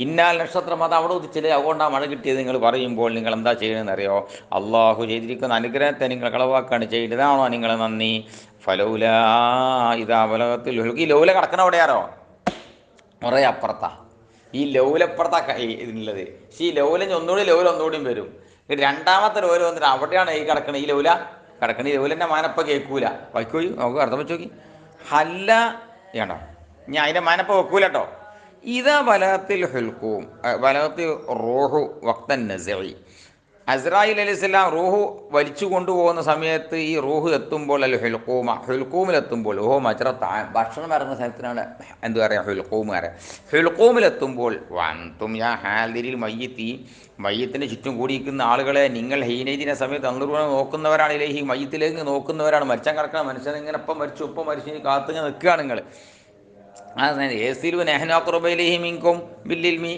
ഇന്നാൽ നക്ഷത്രം അത് അവിടെ ഉദിച്ചില്ലേ അതുകൊണ്ടാണ് മഴ കിട്ടിയത് നിങ്ങൾ പറയുമ്പോൾ നിങ്ങൾ എന്താ ചെയ്യണമെന്നറിയോ, അള്ളാഹു ചെയ്തിരിക്കുന്ന അനുഗ്രഹത്തെ നിങ്ങൾ കളവാക്കാണ് ചെയ്തതാണോ നിങ്ങൾ നന്ദി. ഫലൗല ഇതാ ബലഗത്തിൽ ഈ ലൗല കിടക്കണ എവിടെയാണോ, കുറേ അപ്പുറത്താ ഈ ലൗലപ്പുറത്താ ഇതിനുള്ളത്. പക്ഷേ ഈ ലൗല ഒന്നുകൂടി ഒന്നുകൂടിയും വരും. രണ്ടാമത്തെ ലൗല വന്നിട്ട് അവിടെയാണ് ഈ കിടക്കണ ഈ ലൗല കിടക്കണ. ഈ ലൗലൻ്റെ മാനപ്പ കേൾക്കൂല, വയ്ക്കോയി നമുക്ക് അർത്ഥം വെച്ച് നോക്കി. ഹല്ല വേണ്ടോ, ഞാൻ അതിൻ്റെ മാനപ്പ വെക്കൂല കേട്ടോ. ഇതാ ബലഗത്തിൽ ഹുൽക്കൂം ബലഗത്തിൽ റൂഹു വക്തൻ നസഇ അസ്രായിൽ അലൈഹിസ്സലാം റൂഹ് വലിച്ചു കൊണ്ടുപോകുന്ന സമയത്ത് ഈ റൂഹ് എത്തുമ്പോൾ അല്ല ഹുൽക്കൂമിലെത്തുമ്പോൾ ഭക്ഷണം ഇറങ്ങുന്ന സ്ഥലത്തിനാണ് എന്ത് പറയുക ഹുൽക്കൂമിലെത്തുമ്പോൾ വന്തും യാ ഹാദിരിൽ മയ്യത്തിന് ചുറ്റും കൂടിയിരിക്കുന്ന ആളുകളെ നിങ്ങൾ ഹീനൈദിന സമയത്ത് അന്തർഗുണ നോക്കുന്നവരാണ്, ഈ മയ്യത്തിലേക്ക് നോക്കുന്നവരാണ്. മരിച്ചാൻ കിടക്കണം മനുഷ്യൻ ഇങ്ങനെ ഇപ്പം മരിച്ചു കാത്തിങ്ങനെ നിൽക്കുകയാണ് നിങ്ങൾ. ഏസിലു നെഹ്നാഖുറബൈലിഹിമിൻകും ബില്ലിൽമി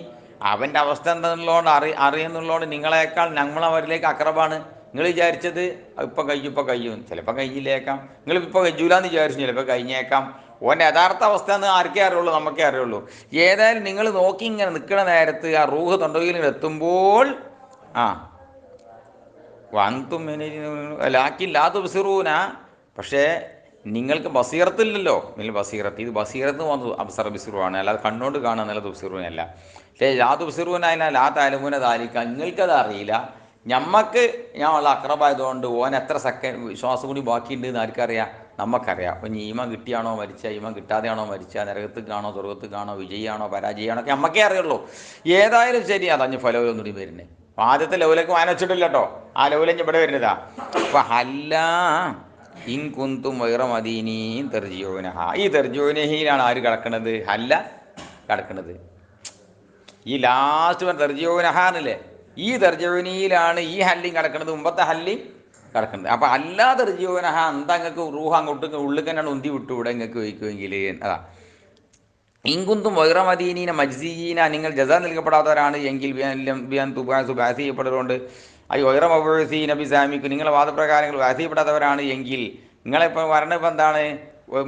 അവൻ്റെ അവസ്ഥ എന്താണെന്നുള്ളതുകൊണ്ട് അറിയുന്നുള്ളതുകൊണ്ട് നിങ്ങളെക്കാൾ ഞങ്ങൾ അവരിലേക്ക് അക്രബാണ്. നിങ്ങൾ വിചാരിച്ചത് ഇപ്പം കഴിയും ചിലപ്പോൾ കഴിഞ്ഞില്ലേക്കാം, നിങ്ങൾ ഇപ്പോൾ കഴിയൂലെന്ന് വിചാരിച്ചു ചിലപ്പോൾ കഴിഞ്ഞേക്കാം. ഓൻ്റെ യഥാർത്ഥ അവസ്ഥ എന്ന് ആർക്കേ അറിയുള്ളൂ, നമുക്കേ അറിയുള്ളൂ. ഏതായാലും നിങ്ങൾ നോക്കി ഇങ്ങനെ നിൽക്കുന്ന നേരത്ത് ആ റൂഹ് തൊണ്ടയിൽ എത്തുമ്പോൾ വന്തും ലാക്കില്ലാത്ത ബിസിറൂന പക്ഷേ നിങ്ങൾക്ക് ബസീറത്തില്ലല്ലോ. നിങ്ങൾ ബസീറത്ത് ഇത് ബസീറത്ത് വന്നു അബ്സറ ബിസിറുവാണ്, അല്ലാതെ കണ്ണോണ്ട് കാണുക എന്നുള്ളത് ബിസിറുവിനല്ല. പക്ഷേ ലാതു ബിസിറുവിനായാലും ലാ താലമൂന താലിക്ക നിങ്ങൾക്കത് അറിയില്ല. ഞമ്മക്ക് ഞാൻ ഉള്ള അക്രബായതുകൊണ്ട് ഓൻ എത്ര സെക്കൻഡ് ശ്വാസം കൂടി ബാക്കിയുണ്ട് എന്ന് ആർക്കറിയാം, നമുക്കറിയാം. അപ്പം ഈമ കിട്ടിയാണോ മരിച്ച, ഈമ കിട്ടാതെയാണോ മരിച്ച, നരകത്തേക്കാണോ സ്വർഗത്തേക്കാണോ, വിജയാണോ പരാജയമാണോ ഒക്കെ നമ്മക്കേ അറിയുള്ളൂ. ഏതായാലും ശരി അതഞ്ഞ് ഫലവൊന്നുകൂടി വരുന്നത്. ആദ്യത്തെ ലെവലേക്ക് വായന വെച്ചിട്ടില്ല കേട്ടോ, ആ ലെവലിഞ്ഞ് ഇവിടെ വരുന്നതാ. അപ്പം ഹല്ല ഇൻകുന്തും വൈറ മദീനീ തെർജിയോനഹ ഈ തെർജിയോനഹിയിലാണ് ആര് കിടക്കണത്, ഹല്ല കിടക്കണത്. ഈ ലാസ്റ്റ് തെർജിയോനഹ എന്നല്ലേ, ഈ തെർജിയോനിയിലാണ് ഈ ഹല്ലിയും കിടക്കുന്നത്, മുമ്പത്തെ ഹല്ലിയും കിടക്കുന്നത്. അപ്പം അല്ലാ തെർജിയോനഹ എന്താ നിങ്ങൾക്ക് റൂഹ് അങ്ങോട്ട് ഉള്ളിൽ തന്നെയാണ് ഉന്തി വിട്ടു ഇവിടെ നിങ്ങൾക്ക് വയ്ക്കുമെങ്കിൽ അതാ. ഇൻകുന്തും വൈറ മദീനീന മജ്സീന നിങ്ങൾ ജസാ നൽകപ്പെടാത്തവരാണ് എങ്കിൽ ബാസ് ചെയ്യപ്പെടുന്നതുകൊണ്ട് ഈ വൈറ മബൂസീന ബിസാമിക്ക് നിങ്ങളെ വാദപ്രകാരങ്ങൾ ബാസ് ചെയ്യപ്പെടാത്തവരാണ് എങ്കിൽ നിങ്ങളിപ്പോൾ മരണം ഇപ്പം എന്താണ്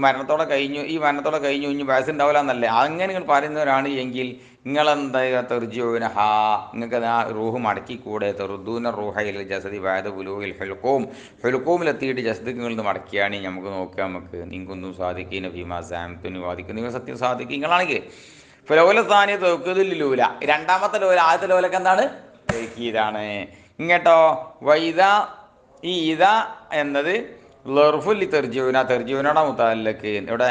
മരണത്തോടെ കഴിഞ്ഞു, ഈ മരണത്തോടെ കഴിഞ്ഞു ഇനി ബാസ് ഉണ്ടാവില്ല എന്നല്ലേ, അങ്ങനെ നിങ്ങൾ പറയുന്നവരാണ് എങ്കിൽ നിങ്ങളെന്താ തെർജിയോന നിങ്ങൾക്ക് ആ റൂഹ് മടക്കിക്കൂടെ, തെറുദൂന റൂഹയിൽ ജസദി വാദ ഗുലൂഹിൽ ഹെൽക്കോമിലെത്തിയിട്ട് ജസദിക്ക് നിന്ന് മടക്കിയാണ് നമുക്ക് നോക്കുക. നമുക്ക് നിങ്ങൾക്കൊന്നും സാധിക്കുന്ന ഭീമാ സാംത്തുനി വാദിക്കും നിങ്ങൾ സത്യം സാധിക്കും നിങ്ങളാണെങ്കിൽ ഫലോല സ്ഥാനീയ തൊക്കതിലൂല. രണ്ടാമത്തെ ലോല ആദ്യത്തെ ലോലക്ക് എന്താണ് ഇതാണ് ഇങ്ങോട്ടോ വൈദ ഈ ഇത എന്നത് ലർഫുല്ലി തെർജിയൂന തെർജിയൂനോടെ മുത്താലക്ക് ഇവിടെ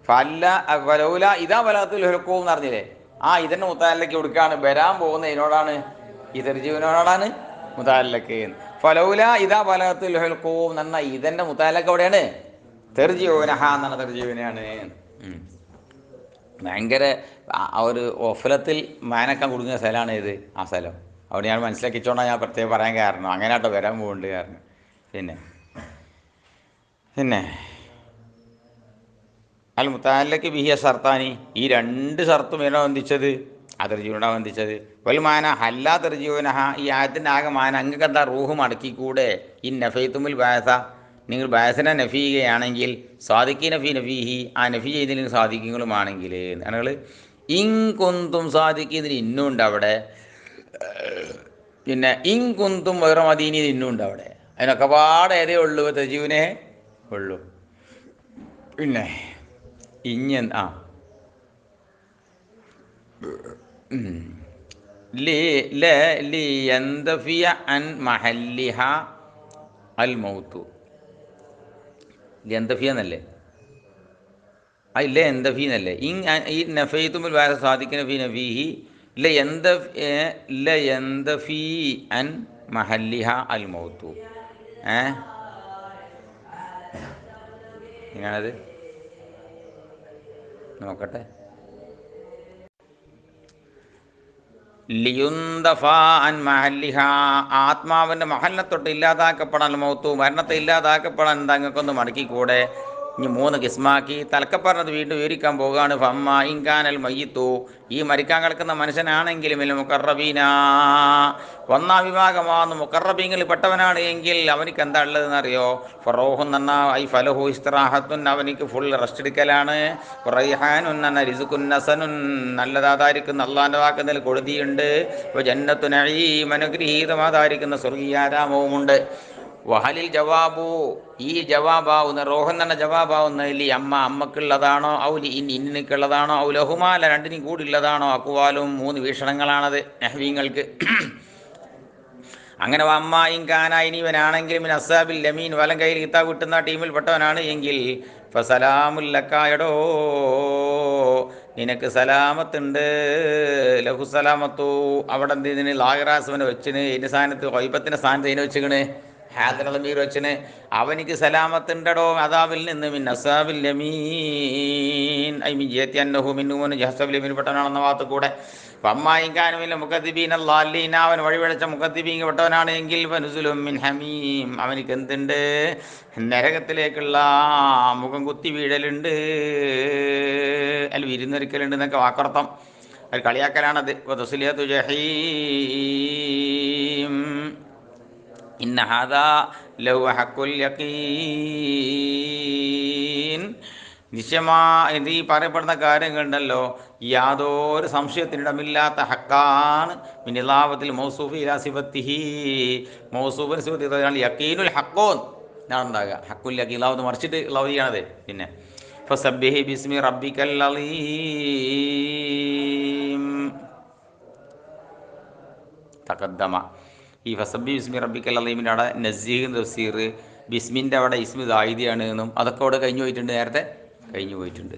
ഫല്ല ഫലൗല ഇതാ ഫലത്തിൽ ഹെൽക്കോം എന്ന് പറഞ്ഞില്ലേ, ഇതിൻ്റെ മുത്താലക്ക് കൊടുക്കുകയാണ് വരാൻ പോകുന്ന ഇതിനോടാണ് ഈ തെർജിയൂനോടാണ് മുത്താലക്ക്. ഫലൗല ഇതാ ഫലത്തിൽ ഹെൽക്കോം എന്ന ഇതിൻ്റെ മുത്താലക്ക് എവിടെയാണ് തെർജിയൂനഹ എന്നാണ്, തെർജിയൂനാണ്. ഭയങ്കര ഒരു ഒഫലത്തിൽ മാനക്കാൻ കൊടുക്കുന്ന സ്ഥലമാണ് ഇത്, ആ സ്ഥലം അവിടെ ഞാൻ മനസ്സിലാക്കിച്ചോണ്ടാണ് ഞാൻ പ്രത്യേകം പറയാൻ കാരണം. അങ്ങനെ കേട്ടോ വരാൻ പോകുന്നുണ്ട് കാരണം. പിന്നെ പിന്നെ അൽ മുത്താലക്ക് ബിഹിയ ഷർത്താനി, ഈ രണ്ട് ഷർത്തും ഏനോ ബന്ധിച്ചത് അതിർജീവനാ ബന്ധിച്ചത്. വൽമാന ഹല്ലാ തെർജീവനഹ, ഈ ആയത്തിൻ്റെ ആകെ മാന അങ്ങക്ക് എന്താ റൂഹ് മടക്കിക്കൂടെ. ഈ നഫൈത്തുമുൽ ബാസ, നിങ്ങൾ ബാസനെ നഫി ചെയ്യുകയാണെങ്കിൽ സാദിഖി നഫി നഫീഹി, ആ നഫി ചെയ്തതിൽ സാദിഖ്യങ്ങളുമാണെങ്കിൽ നിങ്ങൾ ഇൻ കുന്തും സാദിഖി ഇതിന് ഇന്നുണ്ട് അവിടെ. പിന്നെ ഇൻ കുന്തും വേറെ മദീനി ഇന്നുണ്ട് അവിടെ. അതിനൊക്കെ പാടെ ഏതേ ഉള്ളൂ തെർജീവിനെ ഉള്ളൂ. പിന്നെ ഇഞ്ഞ യന്തഫിയ അൻ മഹല്ലിഹ അൽ മൗത്തു. യന്തഫിയ എന്നല്ലേ? ഇല്ലേ എന്തഫി എന്നല്ലേ? ഈ നഫൈത്തുമുൽ വാര സാദിഖ് നഫി നഫീഹി യന്തഫി അൻ മഹല്ലിഹ അൽ മൗത്തു. എങ്ങനെയാണത്? നോക്കട്ടെ. ലിയുന്തഫ അൻ മഹല്ലിഹ, ആത്മാവിൻ്റെ മഹലിനെ ഇല്ലാതാക്കപ്പെടാൻ, മൗത്തു മരണത്തെ ഇല്ലാതാക്കപ്പെടാൻ എന്താ നിങ്ങൾക്കൊന്ന് മടക്കിക്കൂടെ. ഇനി 3 കിസ്മാക്കി തലക്കപ്പറഞ്ഞത് വീണ്ടും വിവരിക്കാൻ പോവുകയാണ്. ഫമ്മ ഇൻകാനൽ മയ്യിത്തു, ഈ മരിക്കാൻ കിടക്കുന്ന മനുഷ്യനാണെങ്കിലും മുഖറബീന, ഒന്നാം വിഭാഗമാകുന്ന മുഖറബീങ്ങളിൽ പെട്ടവനാണ് എങ്കിൽ അവനിക്ക് എന്താ ഉള്ളതെന്ന് അറിയോ? ഫറോഹുൻ എന്ന ഐ ഫലഹു ഇസ്തിറാഹത്തുൻ, അവനിക്ക് ഫുൾ റെസ്റ്റ് എടുക്കലാണ്. റൈഹാനുൻ എന്ന റിസുഖുൻ നസനുൻ, നല്ലതായിരിക്കുന്ന അള്ളാൻ്റെ വാക്കുന്നതിൽ കൊടുതിയുണ്ട്. ജന്നത്തു നഈം, അനുഗ്രഹീതമാതായിരിക്കുന്ന സ്വർഗീയാരാമവുമുണ്ട്. വഹലിൽ ജവാബു, ഈ ജവാബാവുന്ന റോഹൻ എന്ന ജവാബാവുന്ന ലി അമ്മ, അമ്മക്കുള്ളതാണോ, ഔലി ഇന്നിക്കുള്ളതാണോ, ഔ ലഹുമാല രണ്ടിനും കൂടി ഉള്ളതാണോ. അക്കുവാലും 3 വീക്ഷണങ്ങളാണത് നഹ്വീങ്ങൾക്ക്. അങ്ങനെ അമ്മായും കാനായി ഇവനാണെങ്കിലും അസാബിൽ ലമീൻ, വലം കയ്യിൽ കിതാബ് കിട്ടുന്ന ടീമിൽ പെട്ടവനാണ് എങ്കിൽ ഫസലാമുല്ലക്കായടോ, നിനക്ക് സലാമത്തുണ്ട്. ലഹുസലാമത്തു, അവിടെ എന്ത് ഇതിന് ലാഹിറാസുവിനെ വെച്ചിന്, ഇതിൻ്റെ സ്ഥാനത്ത് വൈബത്തിൻ്റെ സ്ഥാനത്ത് ഇതിനെ വെച്ചിക്കണ്, ഹാദറമീർ വെച്ചിന്. അവനിക്ക് സലാമത്തുണ്ടടോ അദാബിൽ നിന്ന്. മിൻ അസാബിൽ ലമീൻ ഐ മിൻ ജിയത്തി അന്നഹു മിന്നൂൻ ജഹസബിൽ ലമീൻ പെട്ടവനാണെന്ന ഭാഗത്ത് കൂടെ. അമ്മായിക്കാനുമില്ല മുഖദ്ദിബീൻ അല്ലാലീന, അവൻ വഴിവഴച്ച മുഖദ്ദിബീൻ പെട്ടവനാണ് എങ്കിൽ ഫനുസുലും മിൻ ഹമീം, അവനിക്ക് എന്തുണ്ട്, നരകത്തിലേക്കുള്ള മുഖം കുത്തി വീഴലുണ്ട്, അല്ല വിരുന്നൊരിക്കലുണ്ട് എന്നൊക്കെ വാക്കർത്ഥം. അത് കളിയാക്കലാണത്. തസ്ലിയത്തു ജഹീം ഇന്ന ഹാദാ ലഹു ഹഖുൽ യഖീൻ, നിശ്ചയമായത് ഈ പറയപ്പെടുന്ന കാര്യങ്ങളുണ്ടല്ലോ യാതൊരു സംശയത്തിനിടമില്ലാത്ത ഹക്കാണ്. മിനിലാവത്തിൽ മൗസൂഫി ഇലാ സിഫത്തിഹി, മൗസൂഫിന് സിഫത്ത് യഖീനുൽ ഹഖൂൻ എന്നാണ് ഉണ്ടാകുക. ഹഖുൽ യഖീൻ ലാവത്ത് മറിച്ചിട്ട് ലൗദിയാണത്. പിന്നെ ഫസബ്ബിഹി ബിസ്മി റബ്ബിക്കൽ അലീം തഖദ്ദമ. ഈ ഫസബ്ബി ബിസ്മി റബ്ബിക്കൽ അലീമിൻ്റെ അവിടെ നസീഹ് തഫ്സീർ, ബിസ്മിൻ്റെ അവിടെ ഇസ്മി ദായിദിയാണ് എന്നും അതൊക്കെ അവിടെ കഴിഞ്ഞു പോയിട്ടുണ്ട്, നേരത്തെ കഴിഞ്ഞു പോയിട്ടുണ്ട്.